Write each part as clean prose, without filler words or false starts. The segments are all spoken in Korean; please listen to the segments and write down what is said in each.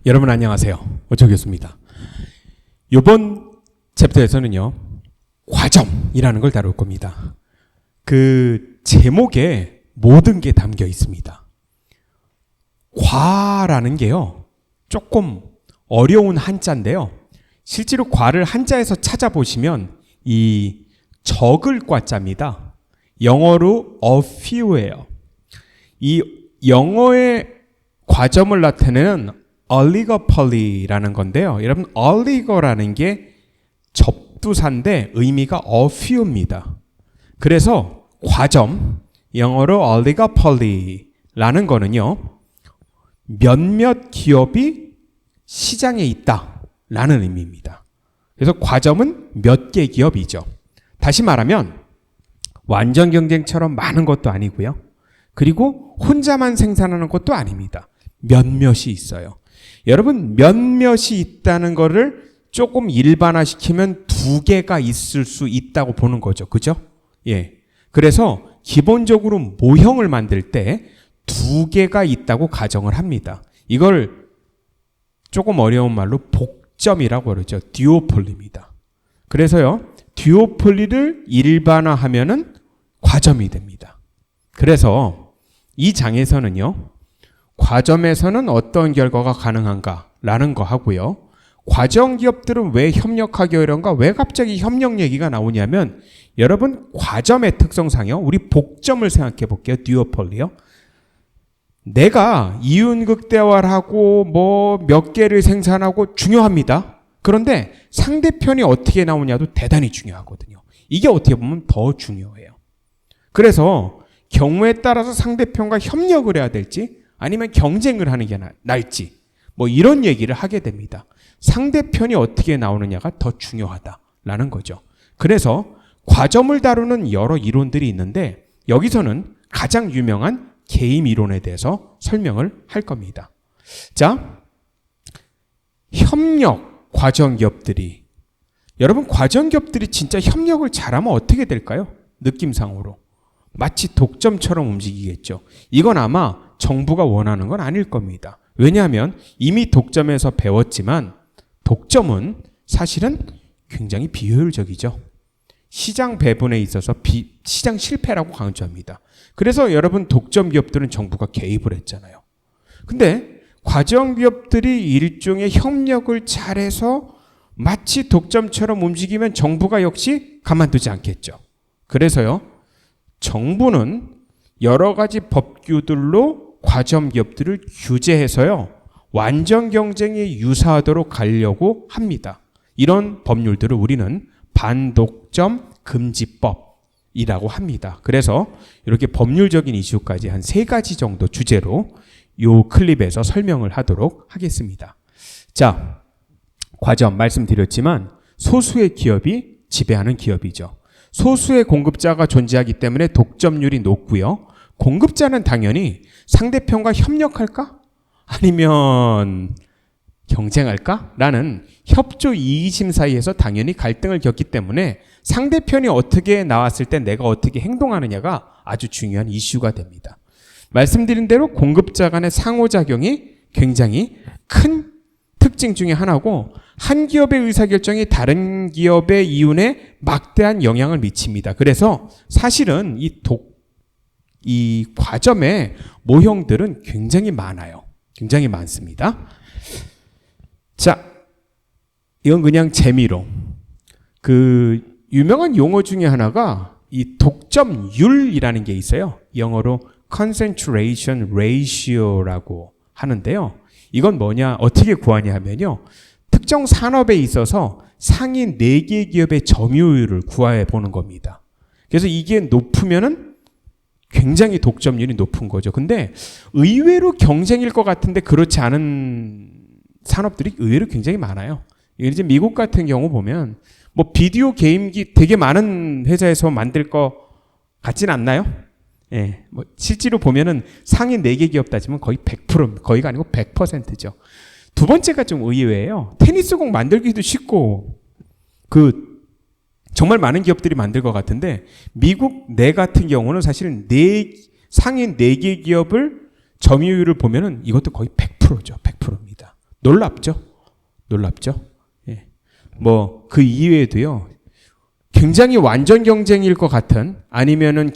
여러분 안녕하세요. 오철 교수입니다. 이번 챕터에서는요, 과점이라는 걸 다룰 겁니다. 그 제목에 모든 게 담겨 있습니다. 과라는 게요, 조금 어려운 한자인데요. 실제로 과를 한자에서 찾아보시면 이 적을 과자입니다. 영어로 a few예요. 이 영어의 과점을 나타내는 oligopoly라는 건데요. 여러분, oligo라는 게 접두사인데 의미가 a few입니다. 그래서 과점, 영어로 oligopoly라는 거는요, 몇몇 기업이 시장에 있다라는 의미입니다. 그래서 과점은 몇 개 기업이죠. 다시 말하면 완전 경쟁처럼 많은 것도 아니고요. 그리고 혼자만 생산하는 것도 아닙니다. 몇몇이 있어요. 여러분, 몇몇이 있다는 거를 조금 일반화시키면 두 개가 있을 수 있다고 보는 거죠. 그죠? 예. 그래서 기본적으로 모형을 만들 때 두 개가 있다고 가정을 합니다. 이걸 조금 어려운 말로 복점이라고 그러죠. 듀오폴리입니다. 그래서요, 듀오폴리를 일반화하면은 과점이 됩니다. 그래서 이 장에서는요, 과점에서는 어떤 결과가 가능한가라는 거 하고요. 과점 기업들은 왜 협력하기 어려운가? 왜 갑자기 협력 얘기가 나오냐면, 여러분, 과점의 특성상요, 우리 복점을 생각해 볼게요. 듀오폴리요. 내가 이윤극대화를 하고 뭐 몇 개를 생산하고 중요합니다. 그런데 상대편이 어떻게 나오냐도 대단히 중요하거든요. 이게 어떻게 보면 더 중요해요. 그래서 경우에 따라서 상대편과 협력을 해야 될지 아니면 경쟁을 하는 게 나을지 뭐 이런 얘기를 하게 됩니다. 상대편이 어떻게 나오느냐가 더 중요하다라는 거죠. 그래서 과점을 다루는 여러 이론들이 있는데 여기서는 가장 유명한 게임 이론에 대해서 설명을 할 겁니다. 자, 협력 과점 기업들이, 여러분, 과점 기업들이 진짜 협력을 잘하면 어떻게 될까요? 느낌상으로 마치 독점처럼 움직이겠죠. 이건 아마 정부가 원하는 건 아닐 겁니다. 왜냐하면 이미 독점에서 배웠지만 독점은 사실은 굉장히 비효율적이죠. 시장 배분에 있어서 시장 실패라고 강조합니다. 그래서 여러분, 독점 기업들은 정부가 개입을 했잖아요. 근데 과점 기업들이 일종의 협력을 잘해서 마치 독점처럼 움직이면 정부가 역시 가만두지 않겠죠. 그래서요, 정부는 여러 가지 법규들로 과점 기업들을 규제해서요, 완전 경쟁에 유사하도록 가려고 합니다. 이런 법률들을 우리는 반독점 금지법이라고 합니다. 그래서 이렇게 법률적인 이슈까지 한 3가지 정도 주제로 이 클립에서 설명을 하도록 하겠습니다. 자, 과점 말씀드렸지만 소수의 기업이 지배하는 기업이죠. 소수의 공급자가 존재하기 때문에 독점률이 높고요. 공급자는 당연히 상대편과 협력할까? 아니면 경쟁할까? 라는 협조 이의심 사이에서 당연히 갈등을 겪기 때문에 상대편이 어떻게 나왔을 때 내가 어떻게 행동하느냐가 아주 중요한 이슈가 됩니다. 말씀드린 대로 공급자 간의 상호작용이 굉장히 큰 특징 중에 하나고, 한 기업의 의사결정이 다른 기업의 이윤에 막대한 영향을 미칩니다. 그래서 사실은 이 과점의 모형들은 굉장히 많아요. 굉장히 많습니다. 자, 이건 그냥 재미로. 그 유명한 용어 중에 하나가 이 독점율이라는 게 있어요. 영어로 concentration ratio라고 하는데요. 이건 뭐냐, 어떻게 구하냐 하면요, 특정 산업에 있어서 상위 4개 기업의 점유율을 구해 보는 겁니다. 그래서 이게 높으면은 굉장히 독점률이 높은 거죠. 근데 의외로 경쟁일 것 같은데 그렇지 않은 산업들이 의외로 굉장히 많아요. 이제 미국 같은 경우 보면 뭐 비디오 게임기 되게 많은 회사에서 만들 것 같진 않나요? 예, 뭐 실제로 보면은 상위 4개 기업 따지면 거의 100%, 거의가 아니고 100%죠. 두 번째가 좀 의외예요. 테니스공 만들기도 쉽고, 정말 많은 기업들이 만들 것 같은데, 미국 내 같은 경우는 사실은 상위 4개 기업을 점유율을 보면은 이것도 거의 100%죠. 100%입니다. 놀랍죠? 놀랍죠? 예. 뭐 그 이외에도요. 굉장히 완전 경쟁일 것 같은 아니면은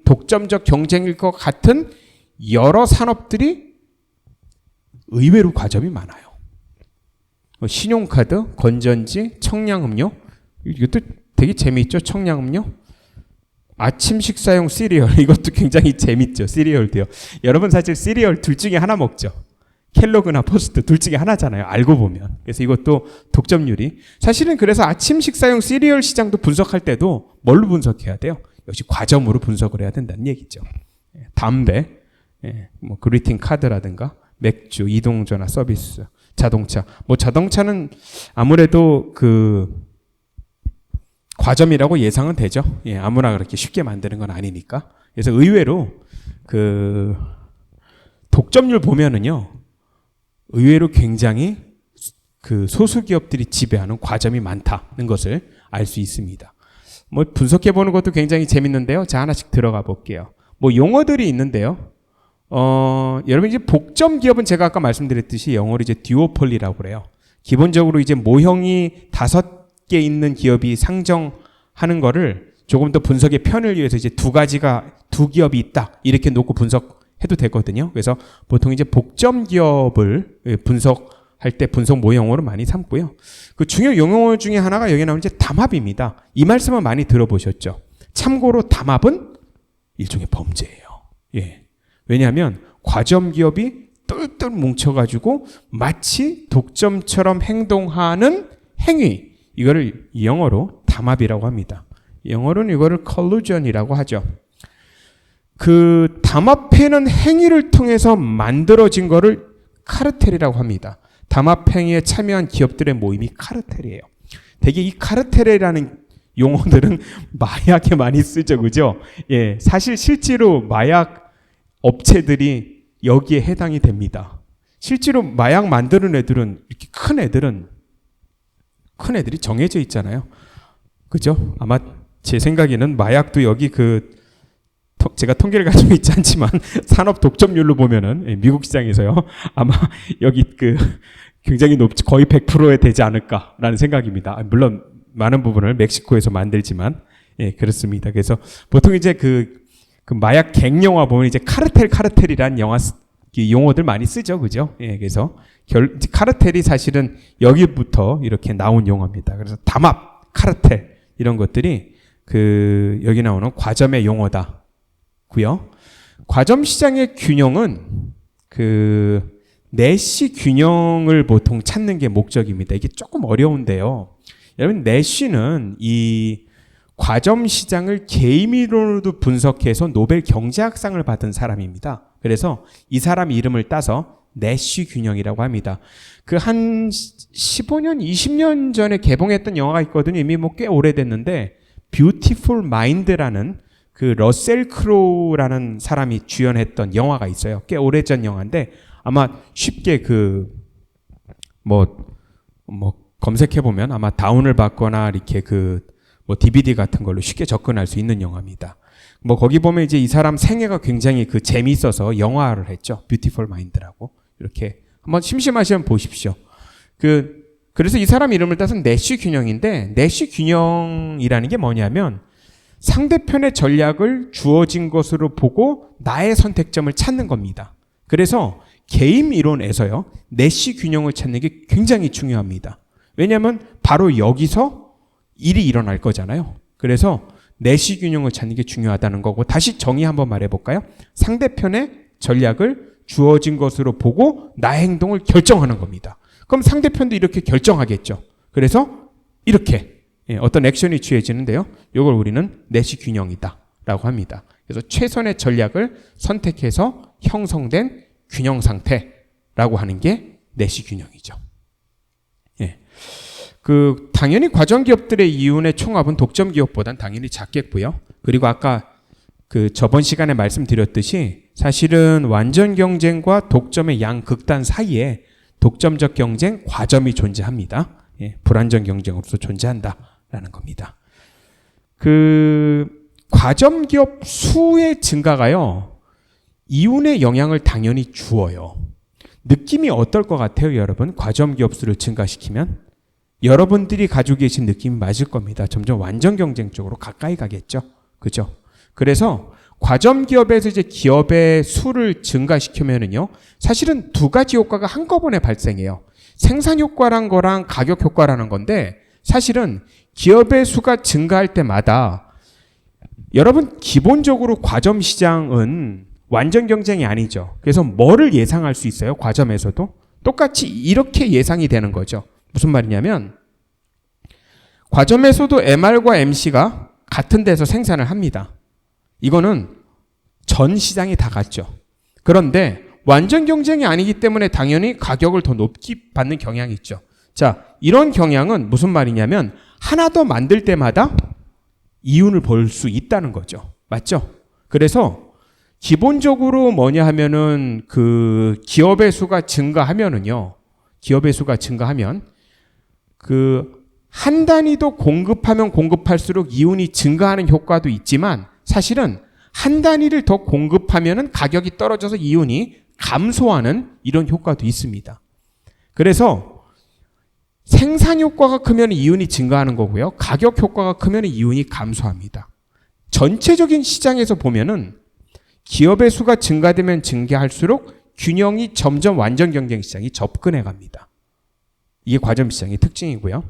독점적 경쟁일 것 같은 여러 산업들이 의외로 과점이 많아요. 신용카드, 건전지, 청량음료 이것도 되게 재미있죠. 청량음료 아침 식사용 시리얼 이것도 굉장히 재밌죠. 시리얼도요. 여러분 사실 시리얼 둘 중에 하나 먹죠. 켈로그나 포스트 둘 중에 하나잖아요. 알고 보면. 그래서 이것도 독점률이 사실은 그래서 아침 식사용 시리얼 시장도 분석할 때도 뭘로 분석해야 돼요? 역시 과점으로 분석을 해야 된다는 얘기죠. 담배, 뭐 그리팅 카드라든가 맥주, 이동전화 서비스, 자동차. 뭐 자동차는 아무래도 그 과점이라고 예상은 되죠. 예, 아무나 그렇게 쉽게 만드는 건 아니니까. 그래서 의외로 그 독점률 보면은요, 의외로 굉장히 그 소수 기업들이 지배하는 과점이 많다는 것을 알 수 있습니다. 뭐 분석해 보는 것도 굉장히 재밌는데요. 자, 하나씩 들어가 볼게요. 뭐 용어들이 있는데요. 여러분 이제 복점 기업은 제가 아까 말씀드렸듯이 영어로 이제 듀오폴리라고 그래요. 기본적으로 이제 모형이 5개 있는 기업이 상정하는 거를 조금 더 분석의 편을 위해서 이제 두 기업이 있다 이렇게 놓고 분석해도 되거든요. 그래서 보통 이제 복점 기업을 분석할 때 분석 모형으로 많이 삼고요. 그 중요 용어 중에 하나가 여기 나오는 이제 담합입니다. 이 말씀은 많이 들어보셨죠. 참고로 담합은 일종의 범죄예요. 예. 왜냐하면 과점 기업이 똘똘 뭉쳐가지고 마치 독점처럼 행동하는 행위 이거를 영어로 담합이라고 합니다. 영어로는 이거를 collusion이라고 하죠. 그 담합해는 행위를 통해서 만들어진 거를 카르텔이라고 합니다. 담합 행위에 참여한 기업들의 모임이 카르텔이에요. 대개 이 카르텔이라는 용어들은 마약에 많이 쓰죠, 그죠? 예, 사실 실제로 마약 업체들이 여기에 해당이 됩니다. 실제로 마약 만드는 애들은 이렇게 큰 애들이 정해져 있잖아요. 그죠? 아마 제 생각에는 마약도 여기 제가 통계를 가지고 있지 않지만 산업 독점률로 보면은 미국 시장에서요. 아마 여기 굉장히 높지 거의 100%에 되지 않을까라는 생각입니다. 물론 많은 부분을 멕시코에서 만들지만 예, 그렇습니다. 그래서 보통 이제 그 마약 갱영화 보면 이제 카르텔이라는 용어들 많이 쓰죠. 그죠? 예, 그래서 카르텔이 사실은 여기부터 이렇게 나온 용어입니다. 그래서 담합, 카르텔 이런 것들이 여기 나오는 과점의 용어다고요. 과점 시장의 균형은 내시 균형을 보통 찾는 게 목적입니다. 이게 조금 어려운데요. 여러분 내시는 이 과점 시장을 개인이론으로도 분석해서 노벨 경제학상을 받은 사람입니다. 그래서 이 사람 이름을 따서 내시 균형이라고 합니다. 한 15년, 20년 전에 개봉했던 영화가 있거든요. 이미 뭐 꽤 오래됐는데 뷰티풀 마인드라는 러셀 크로우라는 사람이 주연했던 영화가 있어요. 꽤 오래전 영화인데 아마 쉽게 검색해 보면 아마 다운을 받거나 이렇게 뭐 DVD 같은 걸로 쉽게 접근할 수 있는 영화입니다. 뭐 거기 보면 이제 이 사람 생애가 굉장히 재미있어서 영화를 했죠. 뷰티풀 마인드라고. 이렇게 한번 심심하시면 보십시오. 그래서 이 사람 이름을 따서 내시 균형인데 내시 균형이라는 게 뭐냐면 상대편의 전략을 주어진 것으로 보고 나의 선택점을 찾는 겁니다. 그래서 게임 이론에서요. 내시 균형을 찾는 게 굉장히 중요합니다. 왜냐하면 바로 여기서 일이 일어날 거잖아요. 그래서 내시 균형을 찾는 게 중요하다는 거고 다시 정의 한번 말해볼까요? 상대편의 전략을 주어진 것으로 보고 나의 행동을 결정하는 겁니다. 그럼 상대편도 이렇게 결정하겠죠. 그래서 이렇게 어떤 액션이 취해지는데요. 이걸 우리는 내시 균형이다 라고 합니다. 그래서 최선의 전략을 선택해서 형성된 균형 상태라고 하는 게 내시 균형이죠. 예. 당연히 과점 기업들의 이윤의 총합은 독점 기업보단 당연히 작겠고요. 그리고 아까 저번 시간에 말씀드렸듯이 사실은 완전 경쟁과 독점의 양극단 사이에 독점적 경쟁, 과점이 존재합니다. 예, 불완전 경쟁으로서 존재한다라는 겁니다. 과점 기업 수의 증가가요. 이윤의 영향을 당연히 주어요. 느낌이 어떨 것 같아요, 여러분? 과점기업 수를 증가시키면 여러분들이 가지고 계신 느낌이 맞을 겁니다. 점점 완전 경쟁 쪽으로 가까이 가겠죠. 그죠? 그래서 과점기업에서 이제 기업의 수를 증가시키면은요, 사실은 두 가지 효과가 한꺼번에 발생해요. 생산 효과란 거랑 가격 효과라는 건데, 사실은 기업의 수가 증가할 때마다 여러분 기본적으로 과점 시장은 완전 경쟁이 아니죠. 그래서 뭐를 예상할 수 있어요? 과점에서도 똑같이 이렇게 예상이 되는 거죠. 무슨 말이냐면 과점에서도 MR과 MC가 같은 데서 생산을 합니다. 이거는 전 시장이 다 같죠. 그런데 완전 경쟁이 아니기 때문에 당연히 가격을 더 높게 받는 경향이 있죠. 자, 이런 경향은 무슨 말이냐면 하나 더 만들 때마다 이윤을 볼 수 있다는 거죠. 맞죠? 그래서 기본적으로 뭐냐 하면은 그 기업의 수가 증가하면은요. 기업의 수가 증가하면 그 한 단위도 공급하면 공급할수록 이윤이 증가하는 효과도 있지만 사실은 한 단위를 더 공급하면은 가격이 떨어져서 이윤이 감소하는 이런 효과도 있습니다. 그래서 생산 효과가 크면 이윤이 증가하는 거고요. 가격 효과가 크면 이윤이 감소합니다. 전체적인 시장에서 보면은 기업의 수가 증가되면 증가할수록 균형이 점점 완전 경쟁 시장이 접근해 갑니다. 이게 과점 시장의 특징이고요.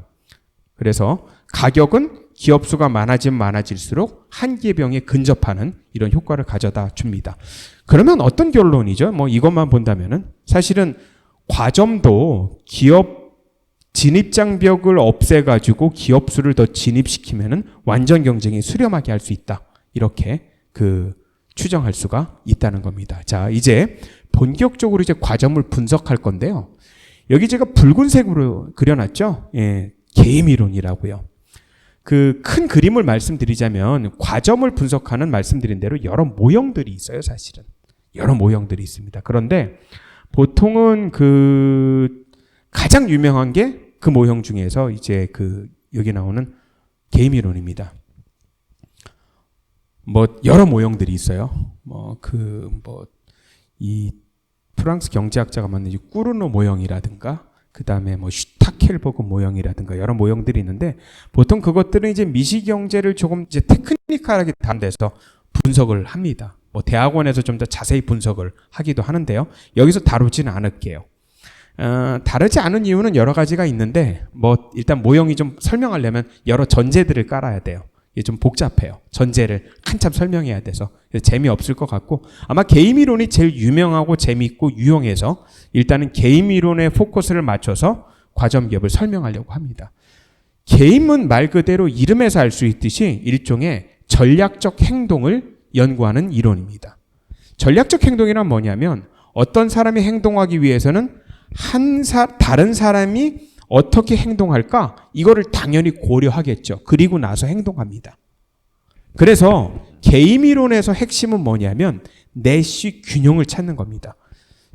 그래서 가격은 기업 수가 많아지면 많아질수록 한계병에 근접하는 이런 효과를 가져다 줍니다. 그러면 어떤 결론이죠? 뭐 이것만 본다면은 사실은 과점도 기업 진입장벽을 없애가지고 기업 수를 더 진입시키면은 완전 경쟁이 수렴하게 할 수 있다. 이렇게 추정할 수가 있다는 겁니다. 자, 이제 본격적으로 이제 과점을 분석할 건데요. 여기 제가 붉은색으로 그려놨죠? 예, 게임 이론이라고요. 그 큰 그림을 말씀드리자면 과점을 분석하는 말씀드린 대로 여러 모형들이 있어요, 사실은. 여러 모형들이 있습니다. 그런데 보통은 가장 유명한 게 그 모형 중에서 이제 여기 나오는 게임 이론입니다. 뭐 여러 모형들이 있어요. 이 프랑스 경제학자가 만든 꾸르노 모형이라든가 그다음에 뭐 슈타켈버그 모형이라든가 여러 모형들이 있는데 보통 그것들은 이제 미시경제를 조금 이제 테크니컬하게 다른 데서 분석을 합니다. 뭐 대학원에서 좀 더 자세히 분석을 하기도 하는데요. 여기서 다루지는 않을게요. 다르지 않은 이유는 여러 가지가 있는데 뭐 일단 모형이 좀 설명하려면 여러 전제들을 깔아야 돼요. 이게 좀 복잡해요. 전제를 한참 설명해야 돼서 재미없을 것 같고 아마 게임 이론이 제일 유명하고 재미있고 유용해서 일단은 게임 이론에 포커스를 맞춰서 과점 기업을 설명하려고 합니다. 게임은 말 그대로 이름에서 알 수 있듯이 일종의 전략적 행동을 연구하는 이론입니다. 전략적 행동이란 뭐냐면 어떤 사람이 행동하기 위해서는 다른 사람이 어떻게 행동할까? 이거를 당연히 고려하겠죠. 그리고 나서 행동합니다. 그래서 게임 이론에서 핵심은 뭐냐면 내시 균형을 찾는 겁니다.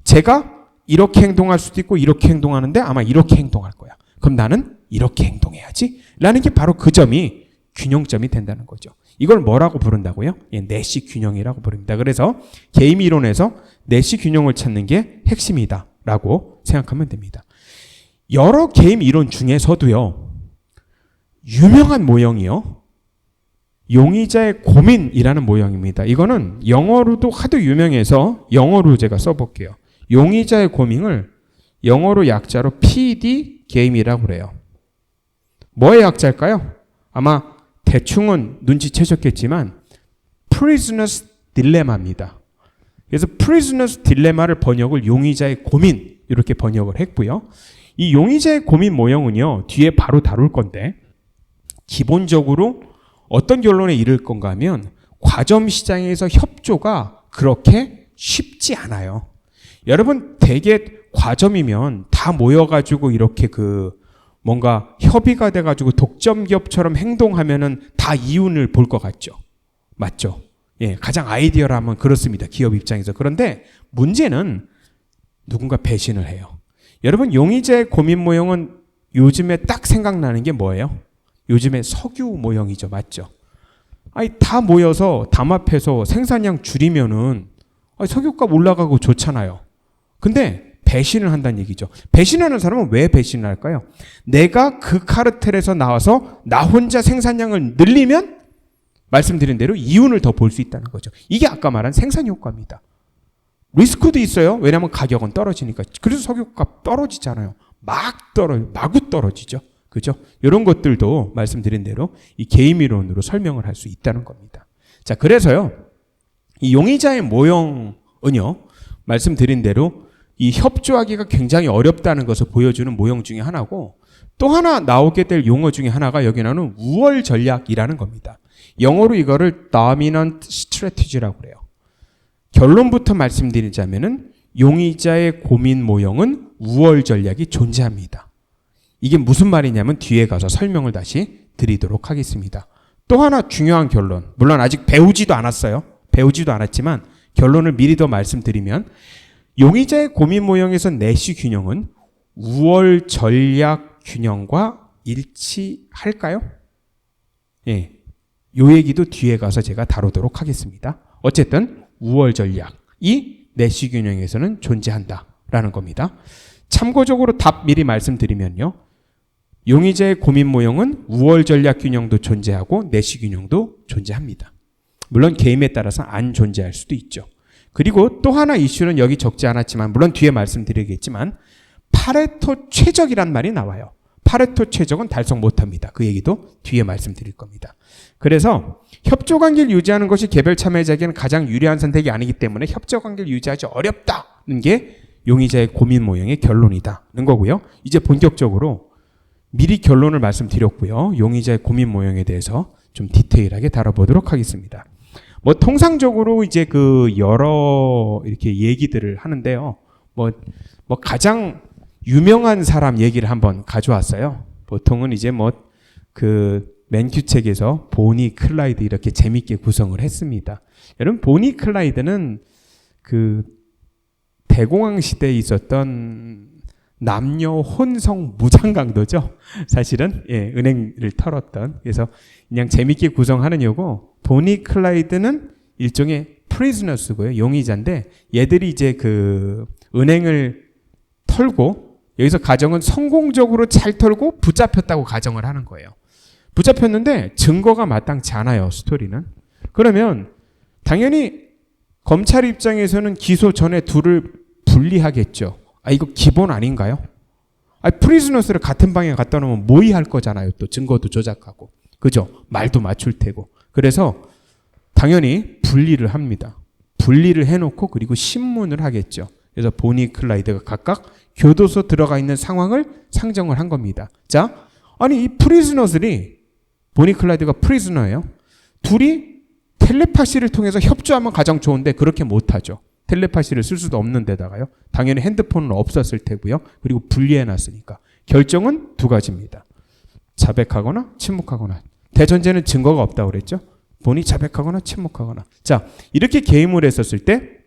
제가 이렇게 행동할 수도 있고 이렇게 행동하는데 아마 이렇게 행동할 거야. 그럼 나는 이렇게 행동해야지. 라는 게 바로 그 점이 균형점이 된다는 거죠. 이걸 뭐라고 부른다고요? 내시 균형이라고 부릅니다. 그래서 게임 이론에서 내시 균형을 찾는 게 핵심이다. 라고 생각하면 됩니다. 여러 게임 이론 중에서도요, 유명한 모형이요, 용의자의 고민이라는 모형입니다. 이거는 영어로도 하도 유명해서 영어로 제가 써볼게요. 용의자의 고민을 영어로 약자로 PD 게임이라고 그래요. 뭐의 약자일까요? 아마 대충은 눈치채셨겠지만 Prisoner's Dilemma입니다. 그래서 Prisoner's Dilemma를 번역을 용의자의 고민 이렇게 번역을 했고요. 이 용의자의 고민 모형은요, 뒤에 바로 다룰 건데 기본적으로 어떤 결론에 이를 건가 하면 과점 시장에서 협조가 그렇게 쉽지 않아요. 여러분 대개 과점이면 다 모여가지고 이렇게 뭔가 협의가 돼가지고 독점 기업처럼 행동하면은 다 이윤을 볼 것 같죠. 맞죠? 예, 가장 아이디어라면 그렇습니다. 기업 입장에서. 그런데 문제는 누군가 배신을 해요. 여러분 용의자의 고민 모형은 요즘에 딱 생각나는 게 뭐예요? 요즘에 석유 모형이죠. 맞죠? 아니 다 모여서 담합해서 생산량 줄이면은 석유값 올라가고 좋잖아요. 근데 배신을 한다는 얘기죠. 배신하는 사람은 왜 배신을 할까요? 내가 그 카르텔에서 나와서 나 혼자 생산량을 늘리면 말씀드린 대로 이윤을 더 볼 수 있다는 거죠. 이게 아까 말한 생산 효과입니다. 리스크도 있어요. 왜냐하면 가격은 떨어지니까. 그래서 석유값 떨어지잖아요. 마구 떨어지죠. 그죠? 이런 것들도 말씀드린 대로 이 개임 이론으로 설명을 할 수 있다는 겁니다. 자, 그래서요, 이 용의자의 모형은요, 말씀드린 대로 이 협조하기가 굉장히 어렵다는 것을 보여주는 모형 중에 하나고, 또 하나 나오게 될 용어 중에 하나가 여기 나오는 우월 전략이라는 겁니다. 영어로 이거를 dominant strategy라고 그래요. 결론부터 말씀드리자면은 용의자의 고민 모형은 우월 전략이 존재합니다. 이게 무슨 말이냐면 뒤에 가서 설명을 다시 드리도록 하겠습니다. 또 하나 중요한 결론, 물론 아직 배우지도 않았어요. 배우지도 않았지만 결론을 미리 더 말씀드리면 용의자의 고민 모형에서 내시 균형은 우월 전략 균형과 일치할까요? 예, 요 얘기도 뒤에 가서 제가 다루도록 하겠습니다. 어쨌든 우월 전략이 내시 균형에서는 존재한다라는 겁니다. 참고적으로 답 미리 말씀드리면요. 용의자의 고민 모형은 우월 전략 균형도 존재하고 내시 균형도 존재합니다. 물론 개임에 따라서 안 존재할 수도 있죠. 그리고 또 하나 이슈는 여기 적지 않았지만 물론 뒤에 말씀드리겠지만 파레토 최적이란 말이 나와요. 파레토 최적은 달성 못합니다. 그 얘기도 뒤에 말씀드릴 겁니다. 그래서 협조관계를 유지하는 것이 개별 참여자에게는 가장 유리한 선택이 아니기 때문에 협조관계를 유지하기 어렵다는 게 용의자의 고민 모형의 결론이다는 거고요. 이제 본격적으로 미리 결론을 말씀드렸고요. 용의자의 고민 모형에 대해서 좀 디테일하게 다뤄보도록 하겠습니다. 뭐 통상적으로 이제 그 여러 이렇게 얘기들을 하는데요. 뭐 가장 유명한 사람 얘기를 한번 가져왔어요. 보통은 이제 뭐 그 맨큐 책에서 보니 클라이드 이렇게 재밌게 구성을 했습니다. 여러분 보니 클라이드는 그 대공황 시대에 있었던 남녀 혼성 무장 강도죠. 사실은 예, 은행을 털었던. 그래서 그냥 재밌게 구성하는 요고 보니 클라이드는 일종의 프리즈너스고요. 용의자인데 얘들이 이제 그 은행을 털고 여기서 가정은 성공적으로 잘 털고 붙잡혔다고 가정을 하는 거예요. 붙잡혔는데 증거가 마땅치 않아요. 스토리는. 그러면 당연히 검찰 입장에서는 기소 전에 둘을 분리하겠죠. 아 이거 기본 아닌가요? 아 프리즈너스를 같은 방에 갖다 놓으면 모의할 거잖아요. 또 증거도 조작하고. 그죠? 말도 맞출 테고. 그래서 당연히 분리를 합니다. 분리를 해놓고 그리고 신문을 하겠죠. 그래서 보니 클라이드가 각각 교도소 들어가 있는 상황을 상정을 한 겁니다. 자, 아니 이 프리즈너들이 보니 클라이드가 프리즈너예요. 둘이 텔레파시를 통해서 협조하면 가장 좋은데 그렇게 못하죠. 텔레파시를 쓸 수도 없는 데다가요. 당연히 핸드폰은 없었을 테고요. 그리고 분리해놨으니까. 결정은 두 가지입니다. 자백하거나 침묵하거나. 대전제는 증거가 없다고 그랬죠. 보니 자백하거나 침묵하거나. 자, 이렇게 게임을 했었을 때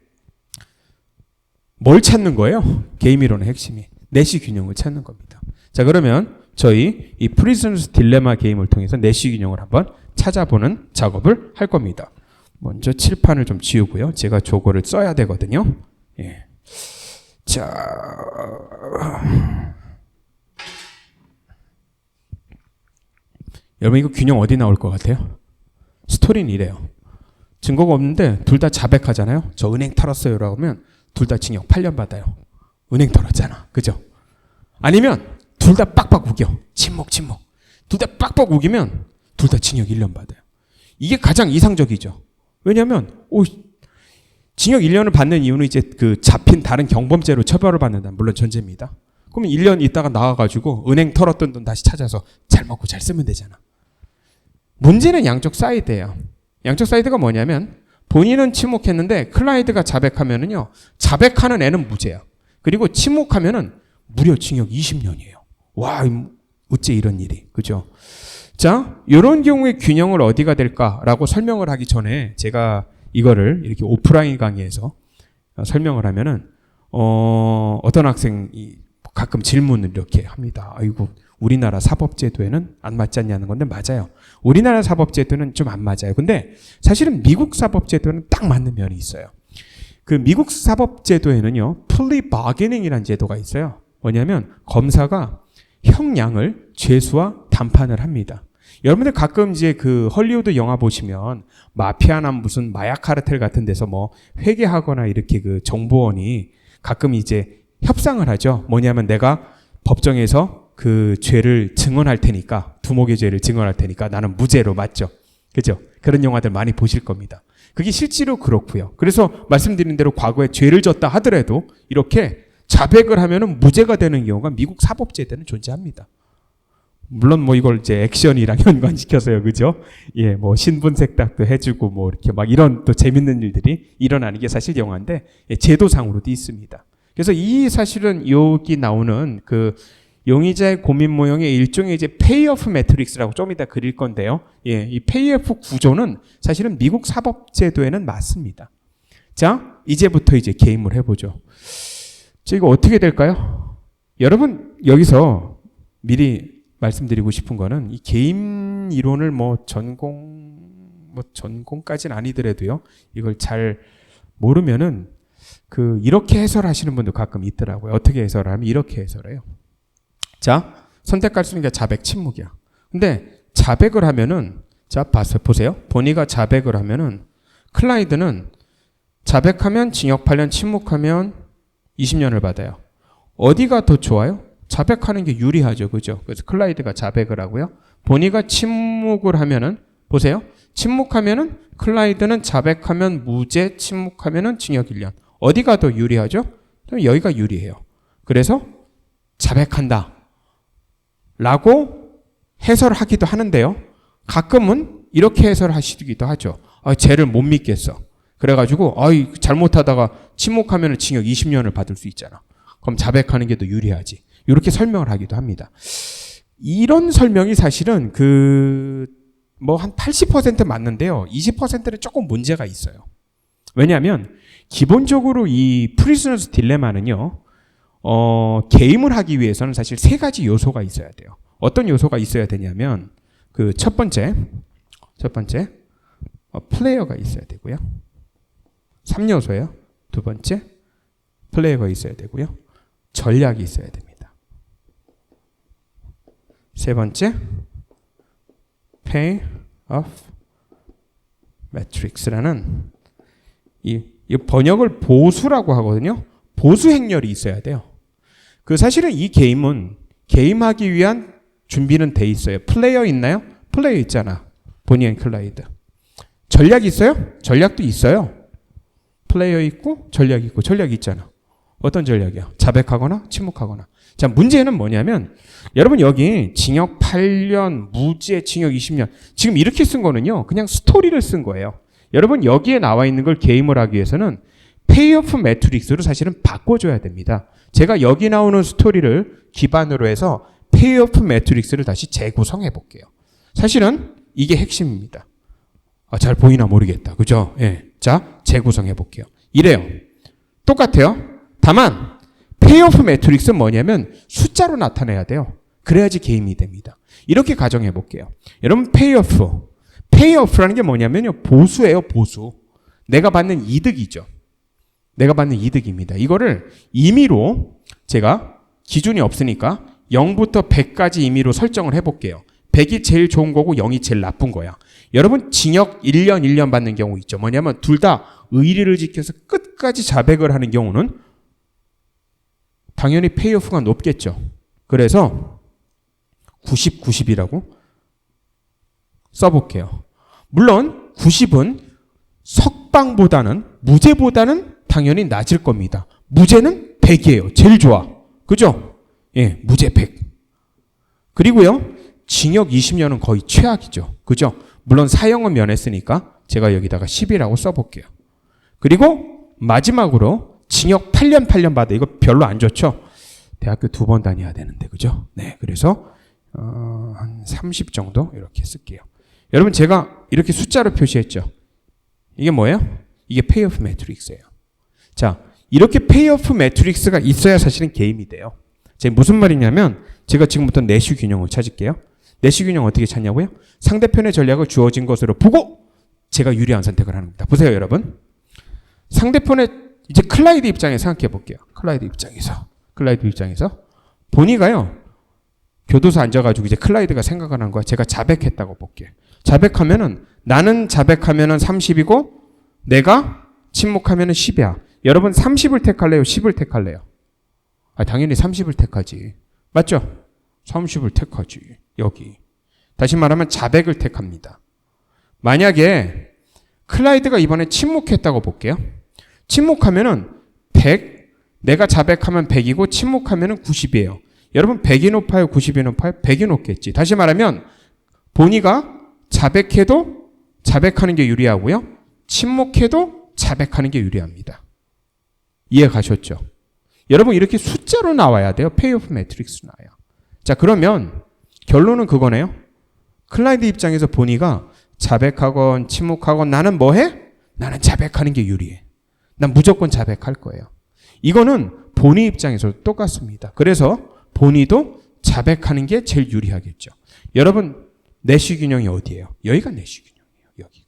뭘 찾는 거예요? 게임 이론의 핵심이. 내시 균형을 찾는 겁니다. 자, 그러면 저희 이 프리즈너스 딜레마 게임을 통해서 내시 균형을 한번 찾아보는 작업을 할 겁니다. 먼저 칠판을 좀 지우고요. 제가 저거를 써야 되거든요. 예. 자, 여러분 이거 균형 어디 나올 것 같아요? 스토리는 이래요. 증거가 없는데 둘 다 자백하잖아요. 저 은행 털었어요 라고 하면 둘 다 징역 8년 받아요. 은행 털었잖아. 그죠? 아니면 둘 다 빡빡 우겨. 침묵. 둘 다 빡빡 우기면 둘 다 징역 1년 받아요. 이게 가장 이상적이죠. 왜냐하면 징역 1년을 받는 이유는 이제 그 잡힌 다른 경범죄로 처벌을 받는다. 물론 전제입니다. 그러면 1년 있다가 나와가지고 은행 털었던 돈 다시 찾아서 잘 먹고 잘 쓰면 되잖아. 문제는 양쪽 사이드예요. 양쪽 사이드가 뭐냐면 본인은 침묵했는데 클라이드가 자백하면은요. 자백하는 애는 무죄야. 그리고 침묵하면은 무려 징역 20년이에요. 와, 어째 이런 일이. 그죠? 자, 이런 경우에 균형을 어디가 될까라고 설명을 하기 전에 제가 이거를 이렇게 오프라인 강의에서 설명을 하면은 어떤 학생이 가끔 질문을 이렇게 합니다. 아이고, 우리나라 사법제도에는 안 맞지 않냐는 건데 맞아요. 우리나라 사법제도는 좀 안 맞아요. 근데 사실은 미국 사법제도는 딱 맞는 면이 있어요. 그 미국 사법제도에는요, plea bargaining이라는 제도가 있어요. 뭐냐면 검사가 형량을 죄수와談判을 합니다. 여러분들 가끔 이제 그 헐리우드 영화 보시면 마피아나 무슨 마약 카르텔 같은 데서 뭐 회계하거나 이렇게 그 정보원이 가끔 이제 협상을 하죠. 뭐냐면 내가 법정에서 그 죄를 증언할 테니까, 두목의 죄를 증언할 테니까 나는 무죄로 맞죠. 그죠? 그런 영화들 많이 보실 겁니다. 그게 실제로 그렇고요. 그래서 말씀드린 대로 과거에 죄를 졌다 하더라도 이렇게 자백을 하면은 무죄가 되는 경우가 미국 사법제도에는 존재합니다. 물론 뭐 이걸 이제 액션이랑 연관시켜서요, 그죠? 예, 뭐 신분 세탁도 해주고 뭐 이렇게 막 이런 또 재밌는 일들이 일어나는 게 사실 영화인데, 예, 제도상으로도 있습니다. 그래서 이 사실은 여기 나오는 그 용의자의 고민 모형의 일종의 이제 페이오프 매트릭스라고 좀 이따 그릴 건데요. 예, 이 페이오프 구조는 사실은 미국 사법제도에는 맞습니다. 자, 이제부터 이제 게임을 해보죠. 자, 이거 어떻게 될까요? 여러분, 여기서 미리 말씀드리고 싶은 거는 이 게임 이론을 전공까지는 아니더라도요, 이걸 잘 모르면은 이렇게 해설하시는 분도 가끔 있더라고요. 어떻게 해설하면 이렇게 해설해요. 자, 선택할 수 있는 게 자백, 침묵이야. 근데 자백을 하면은, 자, 보세요. 보니가 자백을 하면은, 클라이드는 자백하면 징역 8년, 침묵하면 20년을 받아요. 어디가 더 좋아요? 자백하는 게 유리하죠. 그죠? 그래서 클라이드가 자백을 하고요. 보니가 침묵을 하면은, 보세요. 침묵하면은, 클라이드는 자백하면 무죄, 침묵하면은 징역 1년. 어디가 더 유리하죠? 여기가 유리해요. 그래서 자백한다 라고 해설하기도 하는데요. 가끔은 이렇게 해설하시기도 하죠. 쟤를 못 믿겠어. 그래가지고 잘못하다가 침묵하면 징역 20년을 받을 수 있잖아. 그럼 자백하는 게 더 유리하지. 이렇게 설명을 하기도 합니다. 이런 설명이 사실은 한 80% 맞는데요. 20%는 조금 문제가 있어요. 왜냐하면 기본적으로 이 프리즈너스 딜레마는요, 게임을 하기 위해서는 사실 세 가지 요소가 있어야 돼요. 어떤 요소가 있어야 되냐면, 첫 번째, 플레이어가 있어야 되고요. 3요소예요. 두 번째, 플레이어가 있어야 되고요. 전략이 있어야 됩니다. 세 번째, payoff matrix라는 이 번역을 보수라고 하거든요. 보수 행렬이 있어야 돼요. 사실은 이 게임은 게임하기 위한 준비는 돼 있어요. 플레이어 있나요? 플레이어 있잖아. 보니 앤 클라이드. 전략 있어요? 전략도 있어요. 플레이어 있고 전략 있고 전략이 있잖아. 어떤 전략이야? 자백하거나 침묵하거나. 자, 문제는 뭐냐면 여러분 여기 징역 8년, 무죄, 징역 20년 지금 이렇게 쓴 거는요. 그냥 스토리를 쓴 거예요. 여러분 여기에 나와 있는 걸 게임을 하기 위해서는 페이오프 매트릭스로 사실은 바꿔줘야 됩니다. 제가 여기 나오는 스토리를 기반으로 해서 페이오프 매트릭스를 다시 재구성해 볼게요. 사실은 이게 핵심입니다. 잘 보이나 모르겠다. 그죠? 예. 자, 재구성해 볼게요. 이래요. 똑같아요. 다만 페이오프 매트릭스는 뭐냐면 숫자로 나타내야 돼요. 그래야지 게임이 됩니다. 이렇게 가정해 볼게요. 여러분 페이오프라는 게 뭐냐면요. 보수예요. 보수. 내가 받는 이득이죠. 내가 받는 이득입니다. 이거를 임의로 제가 기준이 없으니까 0부터 100까지 임의로 설정을 해볼게요. 100이 제일 좋은 거고 0이 제일 나쁜 거야. 여러분 징역 1년 받는 경우 있죠. 뭐냐면 둘 다 의리를 지켜서 끝까지 자백을 하는 경우는 당연히 페이오프가 높겠죠. 그래서 90이라고 써볼게요. 물론 90은 석방보다는 무죄보다는 당연히 낮을 겁니다. 무죄는 100이에요. 제일 좋아. 그죠? 예, 무죄 100. 그리고요, 징역 20년은 거의 최악이죠. 그죠? 물론 사형은 면했으니까 제가 여기다가 10이라고 써볼게요. 그리고 마지막으로 징역 8년 받아. 이거 별로 안 좋죠? 대학교 2번 다녀야 되는데, 그죠? 네, 그래서 한 30 정도 이렇게 쓸게요. 여러분 제가 이렇게 숫자로 표시했죠. 이게 뭐예요? 이게 페이오프 매트릭스예요. 자, 이렇게 페이오프 매트릭스가 있어야 사실은 게임이 돼요. 제가 무슨 말이냐면 제가 지금부터 내시 균형을 찾을게요. 내시 균형 어떻게 찾냐고요? 상대편의 전략을 주어진 것으로 보고 제가 유리한 선택을 하는 겁니다. 보세요, 여러분. 상대편의 이제 클라이드 입장에서 생각해 볼게요. 클라이드 입장에서 보니가요. 교도소 앉아가지고 이제 클라이드가 생각을 한 거야. 제가 자백했다고 볼게. 자백하면은 나는 자백하면은 30이고 내가 침묵하면은 10이야. 여러분 30을 택할래요? 10을 택할래요? 당연히 30을 택하지. 맞죠? 30을 택하지. 여기. 다시 말하면 자백을 택합니다. 만약에 클라이드가 이번에 침묵했다고 볼게요. 침묵하면은 100, 내가 자백하면 100이고 침묵하면은 90이에요. 여러분 100이 높아요? 90이 높아요? 100이 높겠지. 다시 말하면 보니가 자백해도 자백하는 게 유리하고요. 침묵해도 자백하는 게 유리합니다. 이해 가셨죠? 여러분 이렇게 숫자로 나와야 돼요. 페이오프 매트릭스로 나와요. 자, 그러면 결론은 그거네요. 클라이드 입장에서 보니가 자백하건 침묵하건 나는 뭐 해? 나는 자백하는 게 유리해. 난 무조건 자백할 거예요. 이거는 보니 입장에서도 똑같습니다. 그래서 보니도 자백하는 게 제일 유리하겠죠. 여러분 내시 균형이 어디예요? 여기가 내시 균형이에요. 여기가.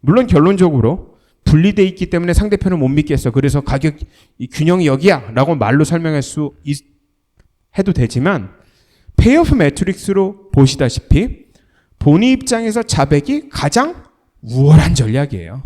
물론 결론적으로 분리돼 있기 때문에 상대편을 못 믿겠어. 그래서 가격 이 균형이 여기야 라고 말로 설명할 수 해도 되지만 페이오프 매트릭스로 보시다시피 보니 입장에서 자백이 가장 우월한 전략이에요.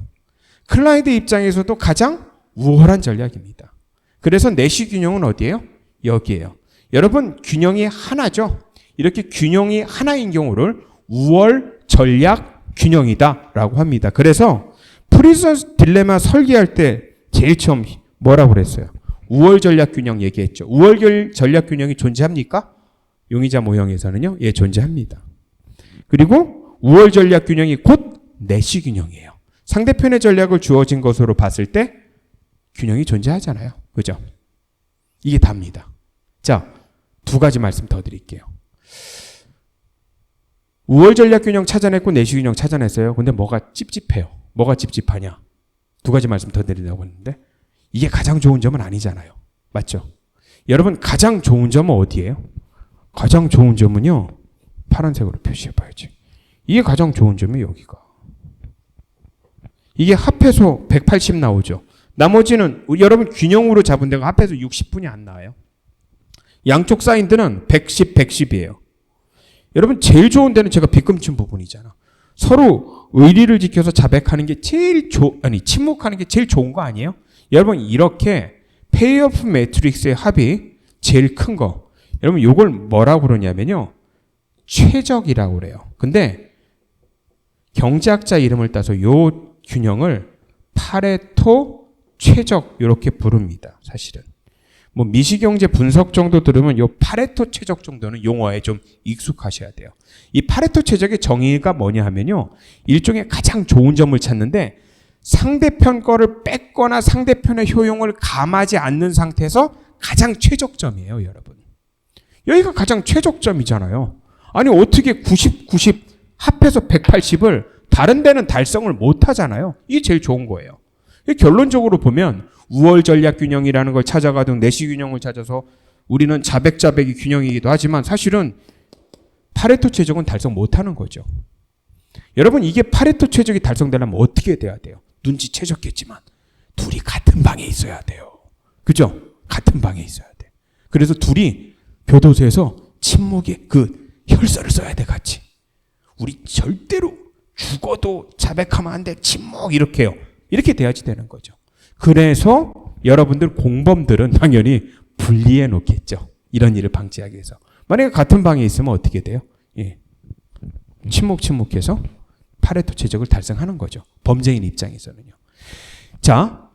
클라이드 입장에서도 가장 우월한 전략입니다. 그래서 내시 균형은 어디예요? 여기예요. 여러분 균형이 하나죠. 이렇게 균형이 하나인 경우를 우월 전략 균형이다 라고 합니다. 그래서 프리즈너스 딜레마 설계할 때 제일 처음 뭐라고 그랬어요? 우월 전략 균형 얘기했죠. 우월 전략 균형이 존재합니까? 용의자 모형에서는요. 예, 존재합니다. 그리고 우월 전략 균형이 곧 내시 균형이에요. 상대편의 전략을 주어진 것으로 봤을 때 균형이 존재하잖아요. 그죠? 이게 답니다. 자, 두 가지 말씀 더 드릴게요. 우월 전략 균형 찾아냈고 내시 균형 찾아냈어요. 근데 뭐가 찝찝해요? 뭐가 찝찝하냐? 두 가지 말씀 더 드리려고 했는데 이게 가장 좋은 점은 아니잖아요. 맞죠? 여러분 가장 좋은 점은 어디예요? 가장 좋은 점은요. 파란색으로 표시해 봐야지. 이게 가장 좋은 점이 여기가. 이게 합해서 180 나오죠. 나머지는 여러분 균형으로 잡은 데가 합해서 60분이 안 나와요. 양쪽 사인들은 110, 110이에요. 여러분 제일 좋은 데는 제가 빗금친 부분이잖아. 서로 의리를 지켜서 자백하는 게 제일 침묵하는 게 제일 좋은 거 아니에요? 여러분 이렇게 페이오프 매트릭스의 합이 제일 큰 거. 여러분 이걸 뭐라고 그러냐면요. 최적이라고 그래요. 근데 경제학자 이름을 따서 요 균형을 파레토 최적 이렇게 부릅니다. 사실은. 뭐 미시경제 분석 정도 들으면 요 파레토 최적 정도는 용어에 좀 익숙하셔야 돼요. 이 파레토 최적의 정의가 뭐냐 하면요. 일종의 가장 좋은 점을 찾는데 상대편 거를 뺏거나 상대편의 효용을 감하지 않는 상태에서 가장 최적점이에요, 여러분. 여기가 가장 최적점이잖아요. 아니 어떻게 90, 90 합해서 180을 다른 데는 달성을 못 하잖아요. 이게 제일 좋은 거예요. 결론적으로 보면 우월 전략 균형이라는 걸 찾아가든 내시 균형을 찾아서 우리는 자백이 균형이기도 하지만 사실은 파레토 최적은 달성 못하는 거죠. 여러분 이게 파레토 최적이 달성되려면 어떻게 돼야 돼요? 눈치채셨겠지만 둘이 같은 방에 있어야 돼요. 그죠? 같은 방에 있어야 돼. 그래서 둘이 교도소에서 침묵의 그 혈서를 써야 돼 같이. 우리 절대로 죽어도 자백하면 안 돼. 침묵 이렇게 해요. 이렇게 돼야지 되는 거죠. 그래서 여러분들 공범들은 당연히 분리해 놓겠죠. 이런 일을 방지하기 위해서. 만약에 같은 방에 있으면 어떻게 돼요? 예. 침묵해서 파레토 최적을 달성하는 거죠. 범죄인 입장에서는요. 자,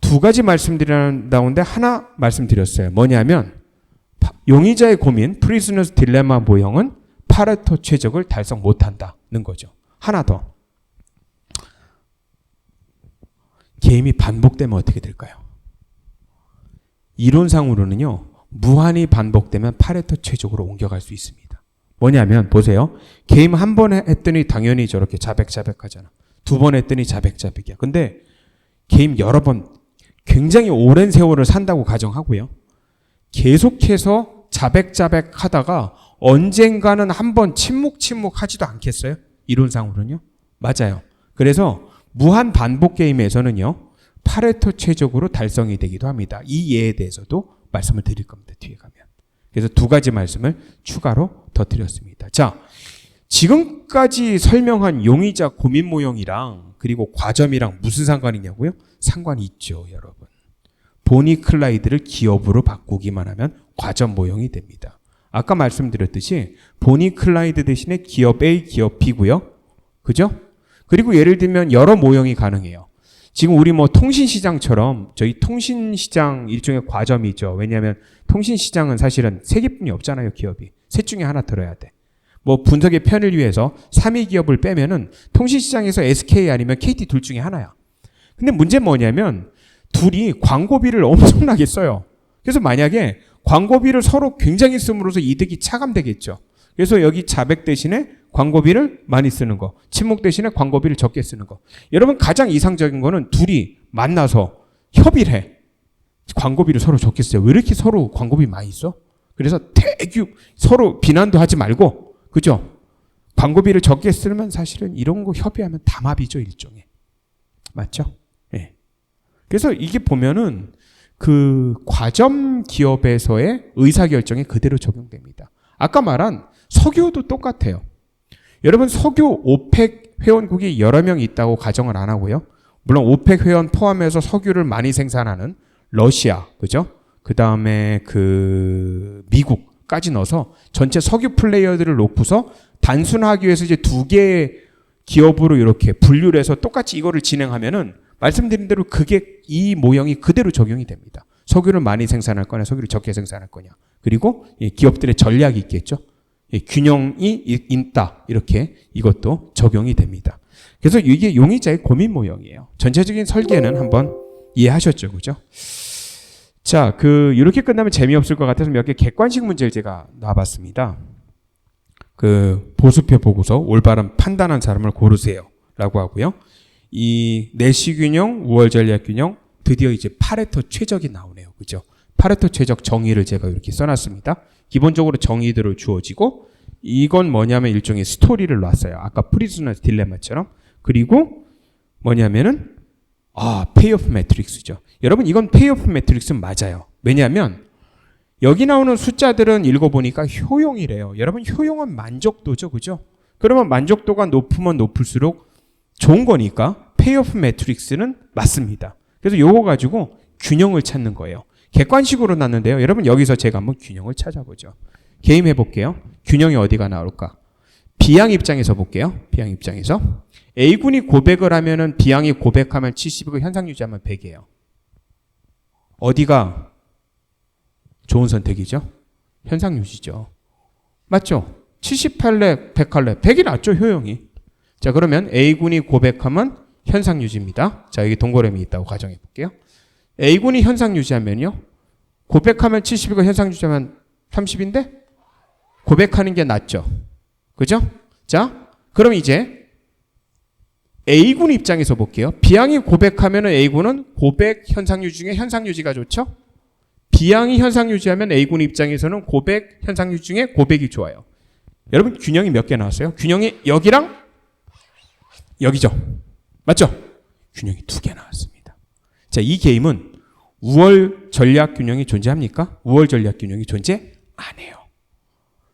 두 가지 말씀드렸는데 하나 말씀드렸어요. 뭐냐면 용의자의 고민, 프리즈너스 딜레마 모형은 파레토 최적을 달성 못한다는 거죠. 하나 더. 게임이 반복되면 어떻게 될까요? 이론상으로는요. 무한히 반복되면 파레토 최적으로 옮겨갈 수 있습니다. 뭐냐면 보세요. 게임 한 번 했더니 당연히 저렇게 자백하잖아. 두 번 했더니 자백이야. 근데 게임 여러 번 굉장히 오랜 세월을 산다고 가정하고요. 계속해서 자백하다가 언젠가는 한번 침묵하지도 않겠어요? 이론상으로는요. 맞아요. 그래서 무한 반복 게임에서는요. 파레토 최적으로 달성이 되기도 합니다. 이 예에 대해서도 말씀을 드릴 겁니다. 뒤에 가면. 그래서 두 가지 말씀을 추가로 더 드렸습니다. 자, 지금까지 설명한 용의자 고민 모형이랑 그리고 과점이랑 무슨 상관이냐고요? 상관이 있죠, 여러분. 보니 클라이드를 기업으로 바꾸기만 하면 과점 모형이 됩니다. 아까 말씀드렸듯이 보니 클라이드 대신에 기업 A, 기업 B고요. 그죠? 그리고 예를 들면 여러 모형이 가능해요. 지금 우리 뭐 통신시장처럼 저희 통신시장 일종의 과점이 있죠. 왜냐하면 통신시장은 사실은 세 개뿐이 없잖아요, 기업이. 셋 중에 하나 들어야 돼. 뭐 분석의 편을 위해서 3위 기업을 빼면은 통신시장에서 SK 아니면 KT 둘 중에 하나야. 근데 문제는 뭐냐면 둘이 광고비를 엄청나게 써요. 그래서 만약에 광고비를 서로 굉장히 씀으로써 이득이 차감되겠죠. 그래서 여기 자백 대신에 광고비를 많이 쓰는 거, 친목 대신에 광고비를 적게 쓰는 거. 여러분 가장 이상적인 거는 둘이 만나서 협의를 해. 광고비를 서로 적게 써요. 왜 이렇게 서로 광고비 많이 써? 그래서 대규 서로 비난도 하지 말고, 그죠? 광고비를 적게 쓰면 사실은 이런 거 협의하면 담합이죠, 일종의. 맞죠? 예. 그래서 이게 보면은 그 과점 기업에서의 의사결정이 그대로 적용됩니다. 아까 말한 석유도 똑같아요. 여러분 석유 오펙 회원국이 여러 명 있다고 가정을 안 하고요. 물론 오펙 회원 포함해서 석유를 많이 생산하는 러시아, 그죠? 그 다음에 그 미국까지 넣어서 전체 석유 플레이어들을 놓고서 단순화하기 위해서 이제 두 개의 기업으로 이렇게 분류를 해서 똑같이 이거를 진행하면은 말씀드린 대로 그게 이 모형이 그대로 적용이 됩니다. 석유를 많이 생산할 거냐, 석유를 적게 생산할 거냐. 그리고 기업들의 전략이 있겠죠. 균형이 있다. 이렇게 이것도 적용이 됩니다. 그래서 이게 용의자의 고민 모형이에요. 전체적인 설계는 한번 이해하셨죠, 그죠? 자, 이렇게 끝나면 재미없을 것 같아서 몇 개 객관식 문제를 제가 놔봤습니다. 보수표 보고서 올바른 판단한 사람을 고르세요라고 하고요. 이 내시균형, 우월전략균형, 드디어 이제 파레토 최적이 나오네요. 그죠? 파레토 최적 정의를 제가 이렇게 써놨습니다. 기본적으로 정의들을 주어지고, 이건 뭐냐면 일종의 스토리를 놨어요. 아까 프리즈너스 딜레마처럼. 그리고 뭐냐면은, 페이오프 매트릭스죠. 여러분, 이건 페이오프 매트릭스 맞아요. 왜냐하면, 여기 나오는 숫자들은 읽어보니까 효용이래요. 여러분, 효용은 만족도죠. 그죠? 그러면 만족도가 높으면 높을수록 좋은 거니까 페이오프 매트릭스는 맞습니다. 그래서 요거 가지고 균형을 찾는 거예요. 객관식으로 놨는데요. 여러분 여기서 제가 한번 균형을 찾아보죠. 게임 해볼게요. 균형이 어디가 나올까? B양 입장에서 볼게요. B양 입장에서. A군이 고백을 하면은 B양이 고백하면 70이고 현상 유지하면 100이에요. 어디가 좋은 선택이죠? 현상 유지죠. 맞죠? 78래, 100할래. 100이 낫죠, 효용이. 자, 그러면 A군이 고백하면 현상 유지입니다. 자, 여기 동그라미 있다고 가정해 볼게요. A군이 현상 유지하면요. 고백하면 70이고 현상 유지하면 30인데 고백하는 게 낫죠. 그죠? 자, 그럼 이제 A군 입장에서 볼게요. B양이 고백하면 A군은 고백 현상 유지 중에 현상 유지가 좋죠? B양이 현상 유지하면 A군 입장에서는 고백 현상 유지 중에 고백이 좋아요. 여러분 균형이 몇 개 나왔어요? 균형이 여기랑 여기죠. 맞죠? 균형이 2개 나왔습니다. 자, 이 게임은 우월 전략 균형이 존재합니까? 우월 전략 균형이 존재 안 해요.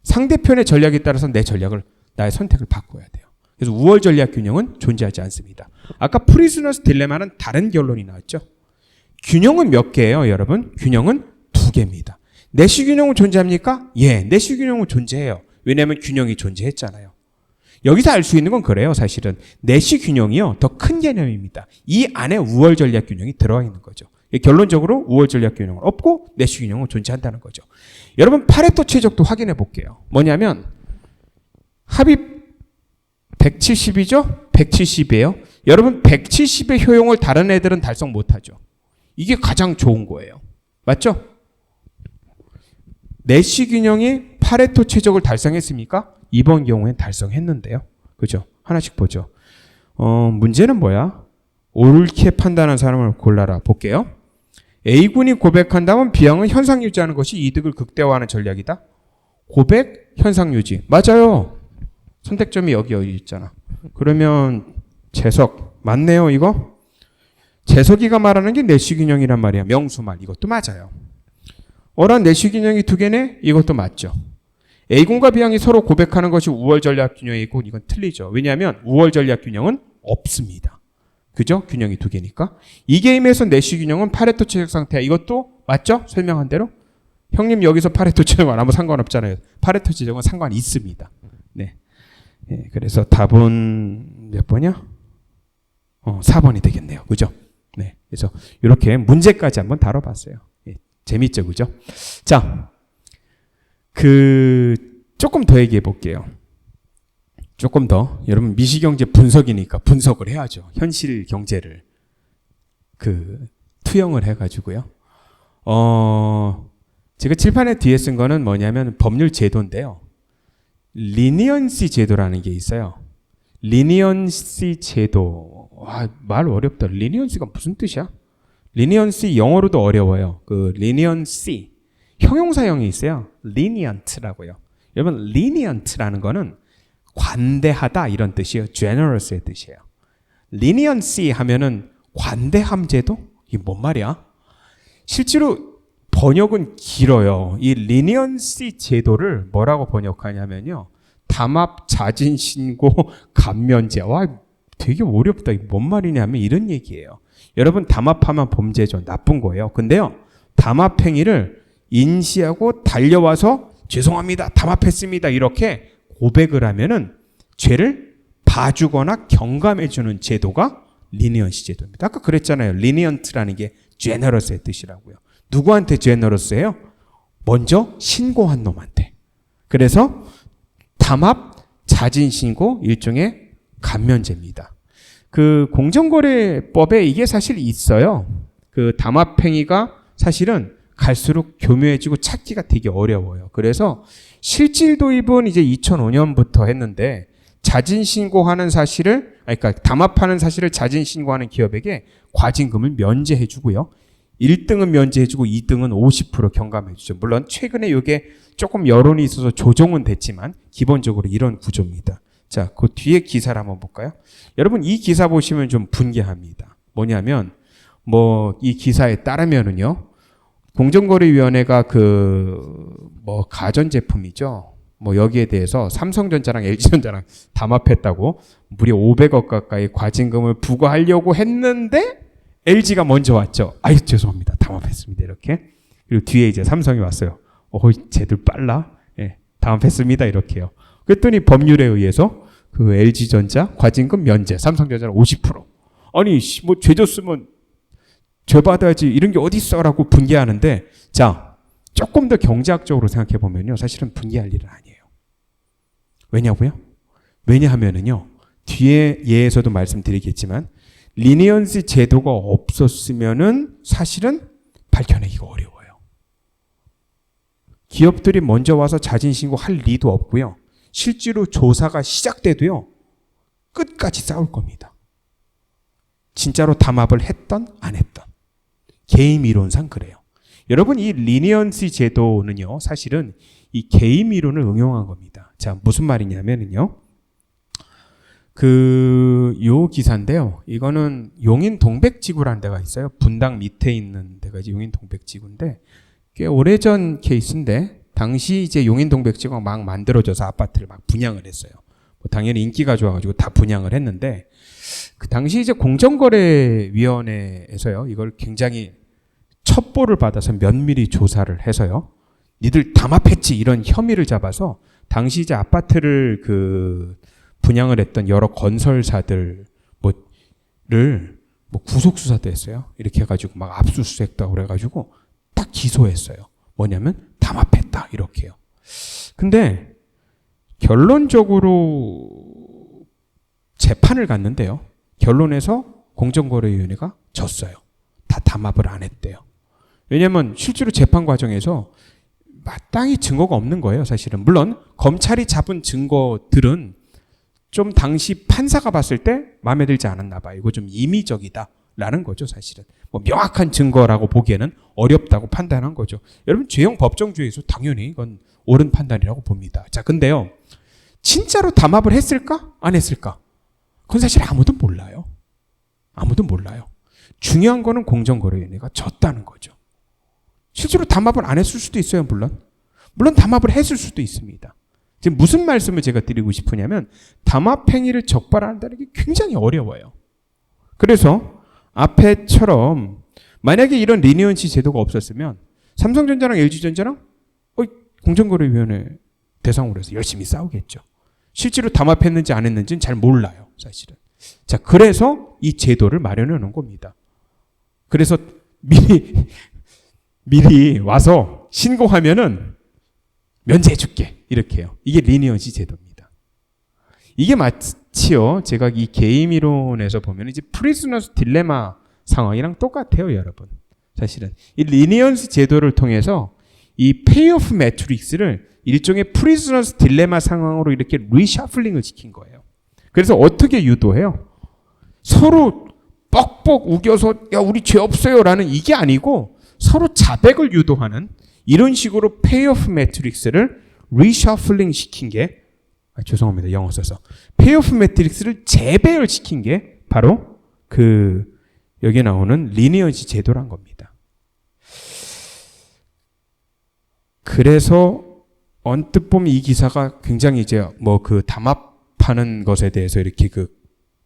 상대편의 전략에 따라서 내 전략을, 나의 선택을 바꿔야 돼요. 그래서 우월 전략 균형은 존재하지 않습니다. 아까 프리즈너스 딜레마는 다른 결론이 나왔죠. 균형은 몇 개예요, 여러분? 균형은 2개입니다. 내시 균형은 존재합니까? 예, 내시 균형은 존재해요. 왜냐하면 균형이 존재했잖아요. 여기서 알 수 있는 건 그래요, 사실은. 내시 균형이요, 더 큰 개념입니다. 이 안에 우월 전략 균형이 들어가 있는 거죠. 결론적으로 우월 전략 균형은 없고 내시 균형은 존재한다는 거죠. 여러분 파레토 최적도 확인해 볼게요. 뭐냐면 합이 170이죠? 170이에요. 여러분 170의 효용을 다른 애들은 달성 못하죠. 이게 가장 좋은 거예요. 맞죠? 내시 균형이 파레토 최적을 달성했습니까? 이번 경우엔 달성했는데요. 그죠? 하나씩 보죠. 문제는 뭐야? 옳게 판단한 사람을 골라라. 볼게요. A군이 고백한다면 B양은 현상 유지하는 것이 이득을 극대화하는 전략이다. 고백, 현상 유지. 맞아요. 선택점이 여기 있잖아. 그러면 재석 맞네요, 이거? 재석이가 말하는 게 내시균형이란 말이야. 명수말. 이것도 맞아요. 어란 내시균형이 두 개네? 이것도 맞죠. A군과 B항이 서로 고백하는 것이 우월 전략 균형이고 이건 틀리죠. 왜냐하면 우월 전략 균형은 없습니다. 그죠? 균형이 두 개니까. 이 게임에서 내시균형은 파레토 최적 상태야. 이것도 맞죠? 설명한 대로. 형님 여기서 파레토 최적은 아무 상관없잖아요. 파레토 최적은 상관이 있습니다. 네. 예, 그래서 답은 몇 번이야? 4번이 되겠네요. 그죠? 네. 그래서 이렇게 문제까지 한번 다뤄봤어요. 예, 재밌죠? 그죠? 자, 조금 더 얘기해 볼게요. 조금 더. 여러분, 미시경제 분석이니까 분석을 해야죠. 현실 경제를. 투영을 해가지고요. 제가 칠판에 뒤에 쓴 거는 뭐냐면 법률 제도인데요. 리니언시 제도라는 게 있어요. 리니언시 제도. 말 어렵다. 리니언시가 무슨 뜻이야? 리니언시 영어로도 어려워요. 리니언시. 형용사형이 있어요. lenient,라고요. 여러분, lenient라는 거는 관대하다 이런 뜻이에요. generous의 뜻이에요. leniency 하면은 관대함 제도? 이게 뭔 말이야? 실제로 번역은 길어요. 이 leniency 제도를 뭐라고 번역하냐면요. 담합, 자진, 신고, 감면제. 되게 어렵다. 이게 뭔 말이냐면 이런 얘기예요. 여러분, 담합하면 범죄죠. 나쁜 거예요. 근데요, 담합 행위를 인지하고 달려와서 죄송합니다. 담합했습니다. 이렇게 고백을 하면은 죄를 봐주거나 경감해주는 제도가 리니언시 제도입니다. 아까 그랬잖아요. 리니언트라는 게 제너러스의 뜻이라고요. 누구한테 제너러스예요? 먼저 신고한 놈한테. 그래서 담합, 자진신고 일종의 감면제입니다. 공정거래법에 이게 사실 있어요. 담합행위가 사실은 갈수록 교묘해지고 찾기가 되게 어려워요. 그래서 실질 도입은 이제 2005년부터 했는데 자진신고하는 사실을, 그러니까 담합하는 사실을 자진신고하는 기업에게 과징금을 면제해주고요. 1등은 면제해주고 2등은 50% 경감해주죠. 물론 최근에 이게 조금 여론이 있어서 조정은 됐지만 기본적으로 이런 구조입니다. 자, 그 뒤에 기사를 한번 볼까요? 여러분, 이 기사 보시면 좀 분개합니다. 뭐냐면 이 기사에 따르면은요. 공정거래위원회가 가전제품이죠. 여기에 대해서 삼성전자랑 LG전자랑 담합했다고 무려 500억 가까이 과징금을 부과하려고 했는데 LG가 먼저 왔죠. 죄송합니다. 담합했습니다. 이렇게. 그리고 뒤에 이제 삼성이 왔어요. 쟤들 빨라. 예, 담합했습니다. 이렇게요. 그랬더니 법률에 의해서 LG전자 과징금 면제, 삼성전자는 50%. 아니, 죄 졌으면 죄 받아야지 이런 게 어디 있어라고 분개하는데, 자, 조금 더 경제학적으로 생각해 보면요, 사실은 분개할 일은 아니에요. 왜냐고요? 왜냐하면은요, 뒤에 예에서도 말씀드리겠지만 리니언시 제도가 없었으면은 사실은 밝혀내기가 어려워요. 기업들이 먼저 와서 자진신고 할 리도 없고요. 실제로 조사가 시작돼도요, 끝까지 싸울 겁니다. 진짜로 담합을 했던 안 했던. 개임 이론상 그래요. 여러분, 이 리니언시 제도는요, 사실은 이 개임 이론을 응용한 겁니다. 자, 무슨 말이냐면은요, 요 기사인데요. 이거는 용인 동백지구라는 데가 있어요. 분당 밑에 있는 데가 이제 용인 동백지구인데, 꽤 오래전 케이스인데, 당시 이제 용인 동백지구가 막 만들어져서 아파트를 막 분양을 했어요. 당연히 인기가 좋아가지고 다 분양을 했는데, 당시 이제 공정거래위원회에서요, 이걸 굉장히 첩보를 받아서 면밀히 조사를 해서요, 니들 담합했지 이런 혐의를 잡아서 당시 이제 아파트를 분양을 했던 여러 건설사들 구속 수사도 했어요. 이렇게 해가지고 막 압수수색도 하고 그래가지고 딱 기소했어요. 뭐냐면 담합했다 이렇게요. 근데 결론적으로 재판을 갔는데요. 결론에서 공정거래위원회가 졌어요. 다 담합을 안 했대요. 왜냐하면 실제로 재판 과정에서 마땅히 증거가 없는 거예요. 사실은. 물론 검찰이 잡은 증거들은 좀 당시 판사가 봤을 때 마음에 들지 않았나 봐요. 이거 좀 임의적이다라는 거죠. 사실은. 명확한 증거라고 보기에는 어렵다고 판단한 거죠. 여러분, 죄형 법정주의에서 당연히 이건 옳은 판단이라고 봅니다. 자, 근데요, 진짜로 담합을 했을까? 안 했을까? 그건 사실 아무도 몰라요. 아무도 몰라요. 중요한 거는 공정거래위원회가 졌다는 거죠. 실제로 담합을 안 했을 수도 있어요, 물론 담합을 했을 수도 있습니다. 지금 무슨 말씀을 제가 드리고 싶으냐면 담합 행위를 적발한다는 게 굉장히 어려워요. 그래서 앞에처럼 만약에 이런 리니언시 제도가 없었으면 삼성전자랑 LG전자랑 공정거래위원회 대상으로 해서 열심히 싸우겠죠. 실제로 담합했는지 안 했는지는 잘 몰라요, 사실은. 자, 그래서 이 제도를 마련해 놓은 겁니다. 그래서 미리 와서 신고하면은 면제해 줄게. 이렇게 해요. 이게 리니언시 제도입니다. 이게 마치요, 제가 이 게임 이론에서 보면 이제 프리즈너스 딜레마 상황이랑 똑같아요, 여러분. 사실은 이 리니언시 제도를 통해서 이 페이오프 매트릭스를 일종의 프리즈너스 딜레마 상황으로 이렇게 리셔플링을 시킨 거예요. 그래서 어떻게 유도해요? 서로 뻑뻑 우겨서 야 우리 죄 없어요라는 이게 아니고 서로 자백을 유도하는 이런 식으로 페이오프 매트릭스를 리셔플링 시킨 게 죄송합니다, 영어 써서 페이오프 매트릭스를 재배열 시킨 게 바로 여기 나오는 리니언시 제도란 겁니다. 그래서 언뜻 보면 이 기사가 굉장히 이제 담합하는 것에 대해서 이렇게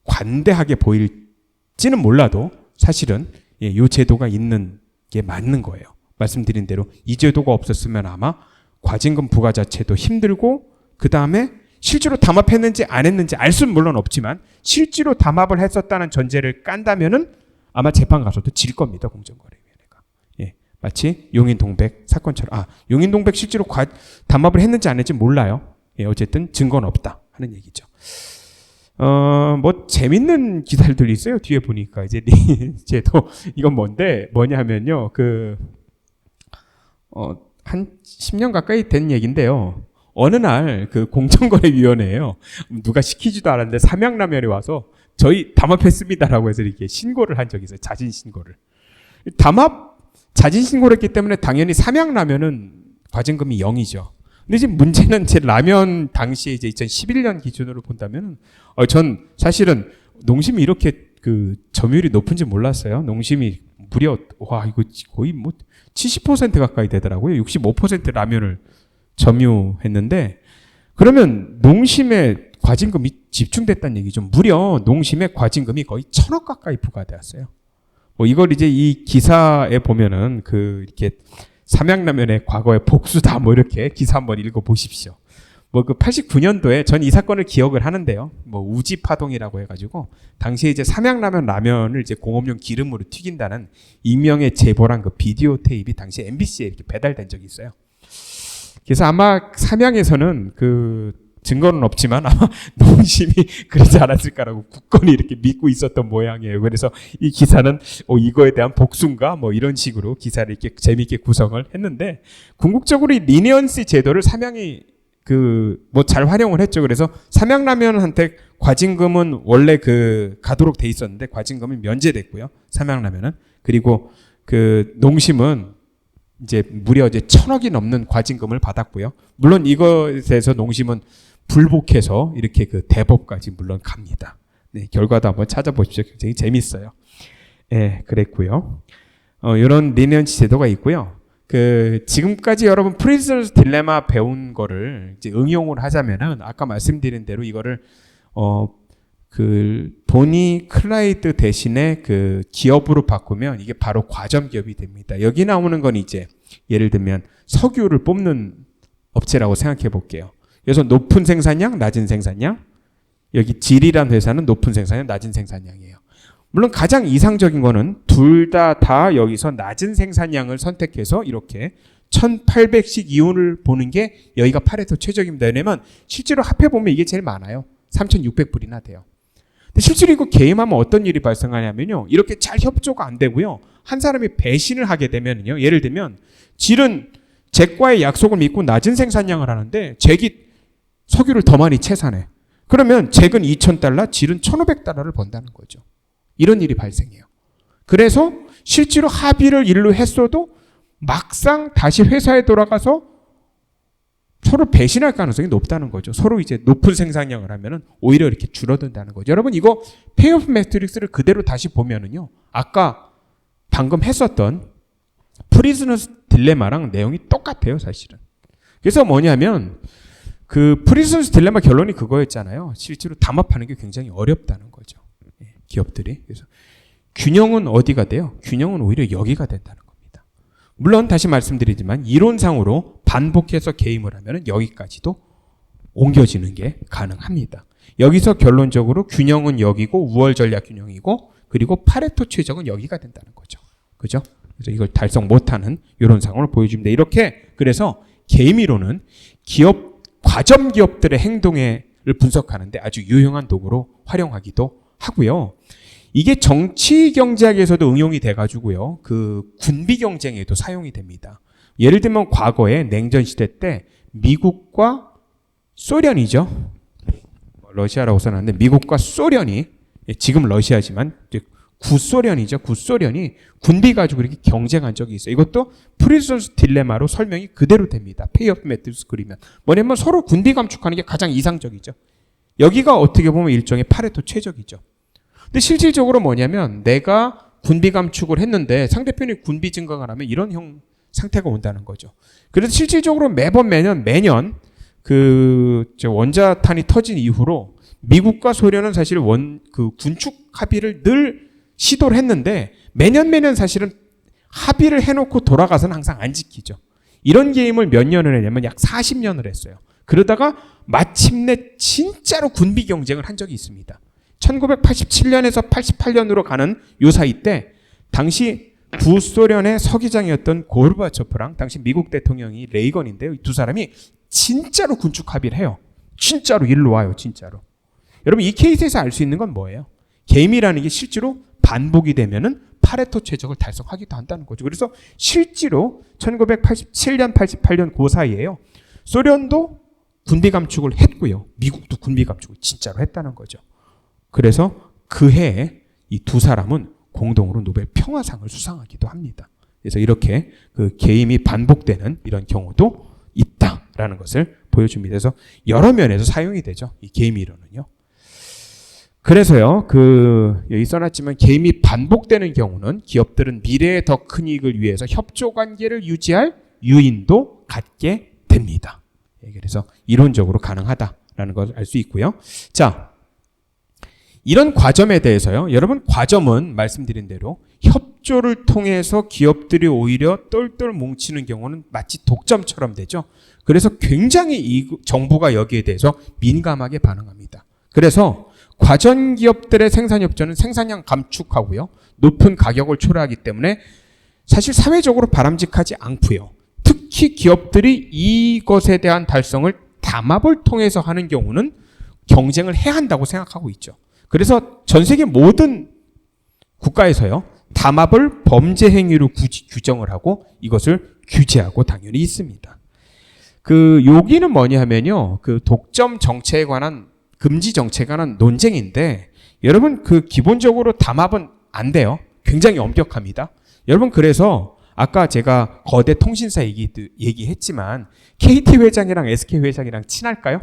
관대하게 보일지는 몰라도 사실은 이 제도가 있는 게 맞는 거예요. 말씀드린 대로 이 제도가 없었으면 아마 과징금 부과 자체도 힘들고 그 다음에 실제로 담합했는지 안 했는지 알 수는 물론 없지만 실제로 담합을 했었다는 전제를 깐다면은 아마 재판 가서도 질 겁니다, 공정거래위원회가. 마치 용인동백 사건처럼 용인동백 실제로 담합을 했는지 안 했는지 몰라요. 어쨌든 증거는 없다 하는 얘기죠. 재밌는 기사들이 있어요. 뒤에 보니까 이제 제도 이건 뭐냐면요. 한 10년 가까이 된 얘기인데요. 어느 날 공정거래위원회에요. 누가 시키지도 않았는데 삼양라면이 와서 저희 담합했습니다라고 해서 이렇게 신고를 한 적이 있어요. 자진 신고를. 자진 신고를 했기 때문에 당연히 삼양라면은 과징금이 0이죠. 근데 지금 문제는 제 라면 당시에 이제 2011년 기준으로 본다면 전 사실은 농심이 이렇게 점유율이 높은지 몰랐어요. 농심이 무려 이거 거의 70% 가까이 되더라고요. 65% 라면을 점유했는데 그러면 농심의 과징금이 집중됐다는 얘기죠. 무려 농심의 과징금이 거의 1,000억 가까이 부과되었어요. 이걸 이제 이 기사에 보면은 이렇게 삼양라면의 과거의 복수다 이렇게 기사 한번 읽어 보십시오. 89년도에 전 이 사건을 기억을 하는데요. 우지파동이라고 해가지고 당시에 이제 삼양라면 라면을 이제 공업용 기름으로 튀긴다는 익명의 제보란 비디오 테이프 당시 MBC에 이렇게 배달된 적이 있어요. 그래서 아마 삼양에서는 증거는 없지만 아마 농심이 그러지 않았을까라고 굳건히 이렇게 믿고 있었던 모양이에요. 그래서 이 기사는 이거에 대한 복수인가 이런 식으로 기사를 이렇게 재미있게 구성을 했는데 궁극적으로 이 리니언시 제도를 삼양이 잘 활용을 했죠. 그래서 삼양라면한테 과징금은 원래 가도록 돼 있었는데 과징금이 면제됐고요. 삼양라면은. 그리고 농심은 이제 무려 1,000억이 넘는 과징금을 받았고요. 물론 이것에서 농심은 불복해서 이렇게 대법까지 물론 갑니다. 네, 결과도 한번 찾아보십시오. 굉장히 재밌어요. 그랬고요. 이런 리니언시 제도가 있고요. 지금까지 여러분 프리즈너스 딜레마 배운 거를 이제 응용을 하자면은 아까 말씀드린 대로 이거를 보니 클라이드 대신에 기업으로 바꾸면 이게 바로 과점기업이 됩니다. 여기 나오는 건 이제 예를 들면 석유를 뽑는 업체라고 생각해 볼게요. 그래서 높은 생산량, 낮은 생산량. 여기 질이란 회사는 높은 생산량, 낮은 생산량이에요. 물론 가장 이상적인 거는 둘 다 여기서 낮은 생산량을 선택해서 이렇게 1800씩 이윤을 보는 게 여기가 파레토 최적입니다. 왜냐면 실제로 합해보면 이게 제일 많아요. 3600불이나 돼요. 근데 실제로 이거 게임하면 어떤 일이 발생하냐면요. 이렇게 잘 협조가 안 되고요. 한 사람이 배신을 하게 되면요. 예를 들면 질은 잭과의 약속을 믿고 낮은 생산량을 하는데 잭이 석유를 더 많이 채산해. 그러면 잭은 2,000달러, 질은 1,500달러를 번다는 거죠. 이런 일이 발생해요. 그래서 실제로 합의를 일로 했어도 막상 다시 회사에 돌아가서 서로 배신할 가능성이 높다는 거죠. 서로 이제 높은 생산량을 하면은 오히려 이렇게 줄어든다는 거죠. 여러분 이거 페이오프 매트릭스를 그대로 다시 보면은요. 아까 방금 했었던 프리즈너스 딜레마랑 내용이 똑같아요, 사실은. 그래서 뭐냐면 그 프리즈너스 딜레마 결론이 그거였잖아요. 실제로 담합하는 게 굉장히 어렵다는 거죠. 기업들이. 그래서 균형은 어디가 돼요? 균형은 오히려 여기가 된다는 겁니다. 물론 다시 말씀드리지만 이론상으로 반복해서 게임을 하면 여기까지도 옮겨지는 게 가능합니다. 여기서 결론적으로 균형은 여기고 우월 전략 균형이고 그리고 파레토 최적은 여기가 된다는 거죠. 그죠? 그래서 이걸 달성 못하는 이런 상황을 보여줍니다. 이렇게 그래서 게임 이론은 과점 기업들의 행동을 분석하는데 아주 유용한 도구로 활용하기도 하고요. 이게 정치 경제학에서도 응용이 돼가지고요. 그 군비 경쟁에도 사용이 됩니다. 예를 들면 과거에 냉전 시대 때 미국과 소련이죠. 러시아라고 써놨는데 미국과 소련이 지금 러시아지만 구소련이죠. 구소련이 군비 가지고 이렇게 경쟁한 적이 있어요. 이것도 프리즌스 딜레마로 설명이 그대로 됩니다. 페이오프 매트릭스 그리면 뭐냐면 서로 군비 감축하는 게 가장 이상적이죠. 여기가 어떻게 보면 일종의 파레토 최적이죠. 근데 실질적으로 뭐냐면 내가 군비 감축을 했는데 상대편이 군비 증강을 하면 이런 상태가 온다는 거죠. 그래서 실질적으로 매년 원자탄이 터진 이후로 미국과 소련은 사실 군축 합의를 늘 시도를 했는데 매년 사실은 합의를 해놓고 돌아가서는 항상 안 지키죠. 이런 게임을 몇 년을 했냐면 약 40년을 했어요. 그러다가 마침내 진짜로 군비 경쟁을 한 적이 있습니다. 1987년에서 88년으로 가는 요 사이 때 당시 구소련의 서기장이었던 고르바초프랑 당시 미국 대통령이 레이건인데요. 이 두 사람이 진짜로 군축 합의를 해요. 진짜로 일로 와요. 진짜로. 여러분 이 케이스에서 알 수 있는 건 뭐예요? 게임이라는 게 실제로 반복이 되면은 파레토 최적을 달성하기도 한다는 거죠. 그래서 실제로 1987년, 88년 그 사이에요. 소련도 군비 감축을 했고요. 미국도 군비 감축을 진짜로 했다는 거죠. 그래서 그 해에 이 두 사람은 공동으로 노벨 평화상을 수상하기도 합니다. 그래서 이렇게 그 게임이 반복되는 이런 경우도 있다라는 것을 보여줍니다. 그래서 여러 면에서 사용이 되죠. 이 게임 이론은요. 그래서요, 여기 써놨지만 게임이 반복되는 경우는 기업들은 미래의 더 큰 이익을 위해서 협조 관계를 유지할 유인도 갖게 됩니다. 그래서 이론적으로 가능하다라는 것을 알 수 있고요. 자, 이런 과점에 대해서요. 여러분 과점은 말씀드린 대로 협조를 통해서 기업들이 오히려 똘똘 뭉치는 경우는 마치 독점처럼 되죠. 그래서 굉장히 정부가 여기에 대해서 민감하게 반응합니다. 그래서 과점 기업들의 생산협조는 생산량 감축하고요. 높은 가격을 초래하기 때문에 사실 사회적으로 바람직하지 않고요. 특히 기업들이 이것에 대한 달성을 담합을 통해서 하는 경우는 경쟁을 해야 한다고 생각하고 있죠. 그래서 전 세계 모든 국가에서요. 담합을 범죄 행위로 규정을 하고 이것을 규제하고 당연히 있습니다. 여기는 뭐냐 하면요. 독점 정책에 관한 금지 정책에 관한 논쟁인데 여러분 기본적으로 담합은 안 돼요. 굉장히 엄격합니다. 여러분 그래서 아까 제가 거대 통신사 얘기했지만 KT 회장이랑 SK 회장이랑 친할까요?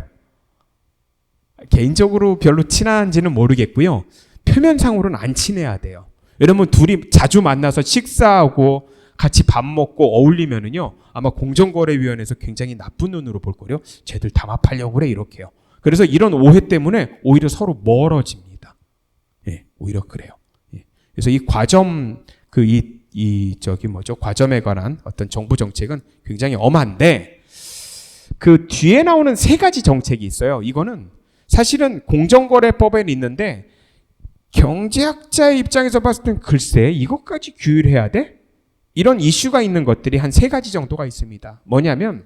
개인적으로 별로 친한지는 모르겠고요. 표면상으로는 안 친해야 돼요. 여러분 둘이 자주 만나서 식사하고 같이 밥 먹고 어울리면은요. 아마 공정거래위원회에서 굉장히 나쁜 눈으로 볼 거예요. 쟤들 담합하려고 그래 이렇게요. 그래서 이런 오해 때문에 오히려 서로 멀어집니다. 예, 오히려 그래요. 예. 그래서 이 과점 과점에 관한 어떤 정부 정책은 굉장히 엄한데 뒤에 나오는 세 가지 정책이 있어요. 이거는 사실은 공정거래법에는 있는데 경제학자의 입장에서 봤을 땐 글쎄 이것까지 규율해야 돼? 이런 이슈가 있는 것들이 한 세 가지 정도가 있습니다. 뭐냐면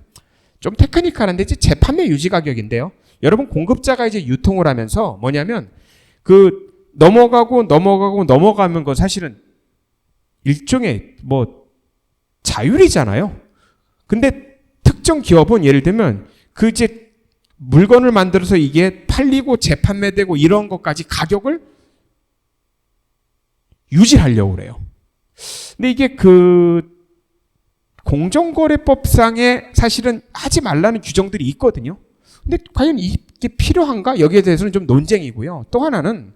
좀 테크니컬한데 이제 재판매 유지 가격인데요. 여러분 공급자가 이제 유통을 하면서 뭐냐면 넘어가면 건 사실은 일종의 자율이잖아요. 근데 특정 기업은 예를 들면 이제 물건을 만들어서 이게 팔리고 재판매되고 이런 것까지 가격을 유지하려고 그래요. 근데 이게 공정거래법상에 사실은 하지 말라는 규정들이 있거든요. 근데 과연 이게 필요한가? 여기에 대해서는 좀 논쟁이고요. 또 하나는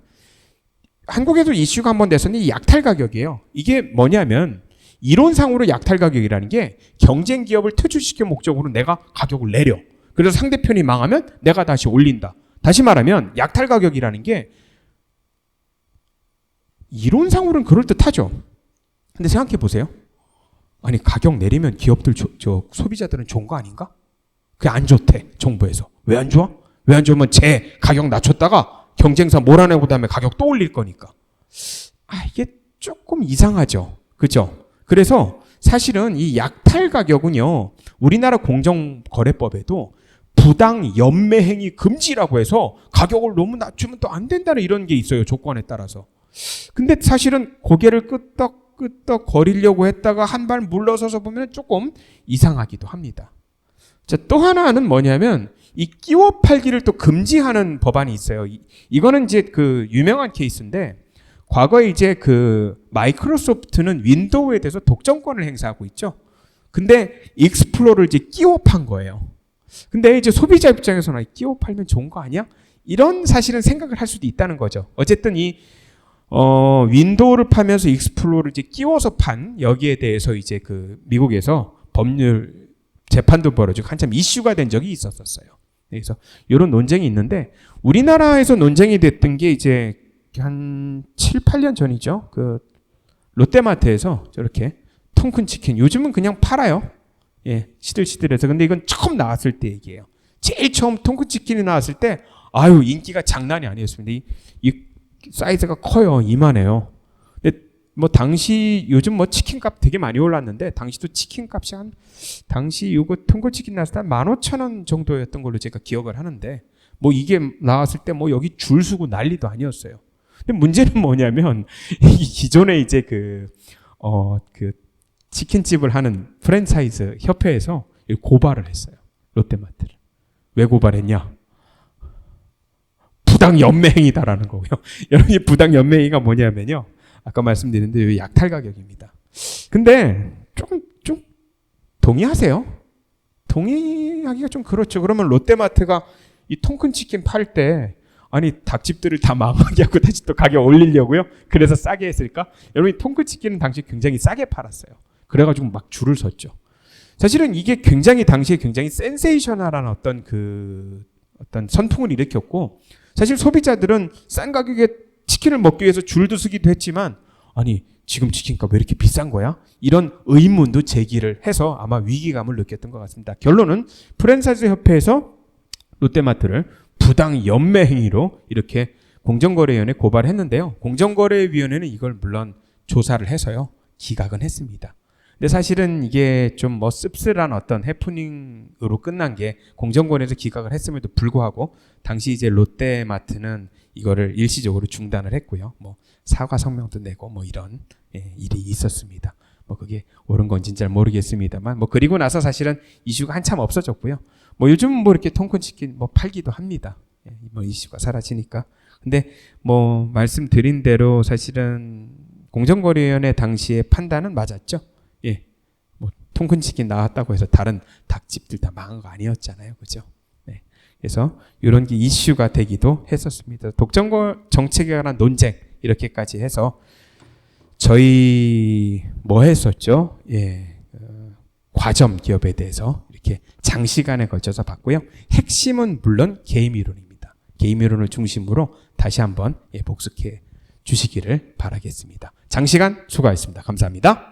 한국에도 이슈가 한번 됐었는데 약탈 가격이에요. 이게 뭐냐면 이론상으로 약탈 가격이라는 게 경쟁 기업을 퇴출시킬 목적으로 내가 가격을 내려. 그래서 상대편이 망하면 내가 다시 올린다. 다시 말하면 약탈 가격이라는 게 이론상으로는 그럴듯하죠. 근데 생각해 보세요. 아니 가격 내리면 기업들 소비자들은 좋은 거 아닌가? 그게 안 좋대 정부에서. 왜 안 좋아? 왜 안 좋으면 제 가격 낮췄다가 경쟁사 몰아내고 다음에 가격 또 올릴 거니까. 이게 조금 이상하죠. 그죠? 그래서 사실은 이 약탈 가격은요. 우리나라 공정거래법에도 부당 연매행위 금지라고 해서 가격을 너무 낮추면 또 안 된다는 이런 게 있어요. 조건에 따라서. 근데 사실은 고개를 끄덕끄덕 거리려고 했다가 한 발 물러서서 보면 조금 이상하기도 합니다. 자, 또 하나는 뭐냐면 이 끼워 팔기를 또 금지하는 법안이 있어요. 이거는 이제 그 유명한 케이스인데 과거에 이제 그 마이크로소프트는 윈도우에 대해서 독점권을 행사하고 있죠. 근데 익스플로러를 이제 끼워 판 거예요. 근데 이제 소비자 입장에서는 끼워 팔면 좋은 거 아니야? 이런 사실은 생각을 할 수도 있다는 거죠. 어쨌든 이 윈도우를 파면서 익스플로러를 이제 끼워서 판 여기에 대해서 이제 그 미국에서 법률 재판도 벌어지고 한참 이슈가 된 적이 있었어요. 그래서 이런 논쟁이 있는데 우리나라에서 논쟁이 됐던 게 이제 한 7, 8년 전이죠. 그 롯데마트에서 저렇게 통큰 치킨 요즘은 그냥 팔아요. 예, 시들시들해서. 근데 이건 처음 나왔을 때 얘기예요. 제일 처음 통큰 치킨이 나왔을 때 인기가 장난이 아니었습니다. 이 사이즈가 커요. 이만해요. 근데 뭐 당시 요즘 뭐 치킨값 되게 많이 올랐는데 당시도 치킨값이 당시 요거 통근치킨 나왔을 때 한 15,000원 정도였던 걸로 제가 기억을 하는데 뭐 이게 나왔을 때 뭐 여기 줄 서고 난리도 아니었어요. 근데 문제는 뭐냐면 기존에 이제 그 치킨집을 하는 프랜차이즈 협회에서 고발을 했어요. 롯데마트를. 왜 고발했냐? 부당 연매행위다라는 거고요. 여러분 이 부당 연매행위가 뭐냐면요. 아까 말씀드렸는데 약탈 가격입니다. 근데 좀 동의하세요? 동의하기가 좀 그렇죠. 그러면 롯데마트가 이 통큰 치킨 팔 때 닭집들을 다 망하게 하고 다시 또 가격 올리려고요? 그래서 싸게 했을까? 여러분 이 통큰 치킨은 당시 굉장히 싸게 팔았어요. 그래가지고 막 줄을 섰죠. 사실은 이게 당시에 굉장히 센세이셔널한 어떤 선풍을 일으켰고 사실 소비자들은 싼 가격에 치킨을 먹기 위해서 줄도 서기도 했지만 지금 치킨값 왜 이렇게 비싼 거야? 이런 의문도 제기를 해서 아마 위기감을 느꼈던 것 같습니다. 결론은 프랜차이즈 협회에서 롯데마트를 부당 연매 행위로 이렇게 공정거래위원회에 고발했는데요. 공정거래위원회는 이걸 물론 조사를 해서요. 기각은 했습니다. 근데 사실은 이게 좀 뭐 씁쓸한 어떤 해프닝으로 끝난 게 공정거래에서 기각을 했음에도 불구하고 당시 이제 롯데마트는 이거를 일시적으로 중단을 했고요. 뭐 사과 성명도 내고 뭐 이런 일이 있었습니다. 뭐 그게 옳은 건지는 잘 모르겠습니다만 뭐 그리고 나서 사실은 이슈가 한참 없어졌고요. 뭐 요즘 뭐 이렇게 통큰 치킨 뭐 팔기도 합니다. 뭐 이슈가 사라지니까. 근데 뭐 말씀드린 대로 사실은 공정거래위원회 당시의 판단은 맞았죠. 예, 뭐 통큰 치킨 나왔다고 해서 다른 닭집들 다 망한 거 아니었잖아요, 그죠? 네, 그래서 이런 게 이슈가 되기도 했었습니다. 독점권 정책에 관한 논쟁 이렇게까지 해서 저희 뭐 했었죠? 과점 기업에 대해서 이렇게 장시간에 걸쳐서 봤고요. 핵심은 물론 개임 이론입니다. 개임 이론을 중심으로 다시 한번 복습해 주시기를 바라겠습니다. 장시간 수고하셨습니다. 감사합니다.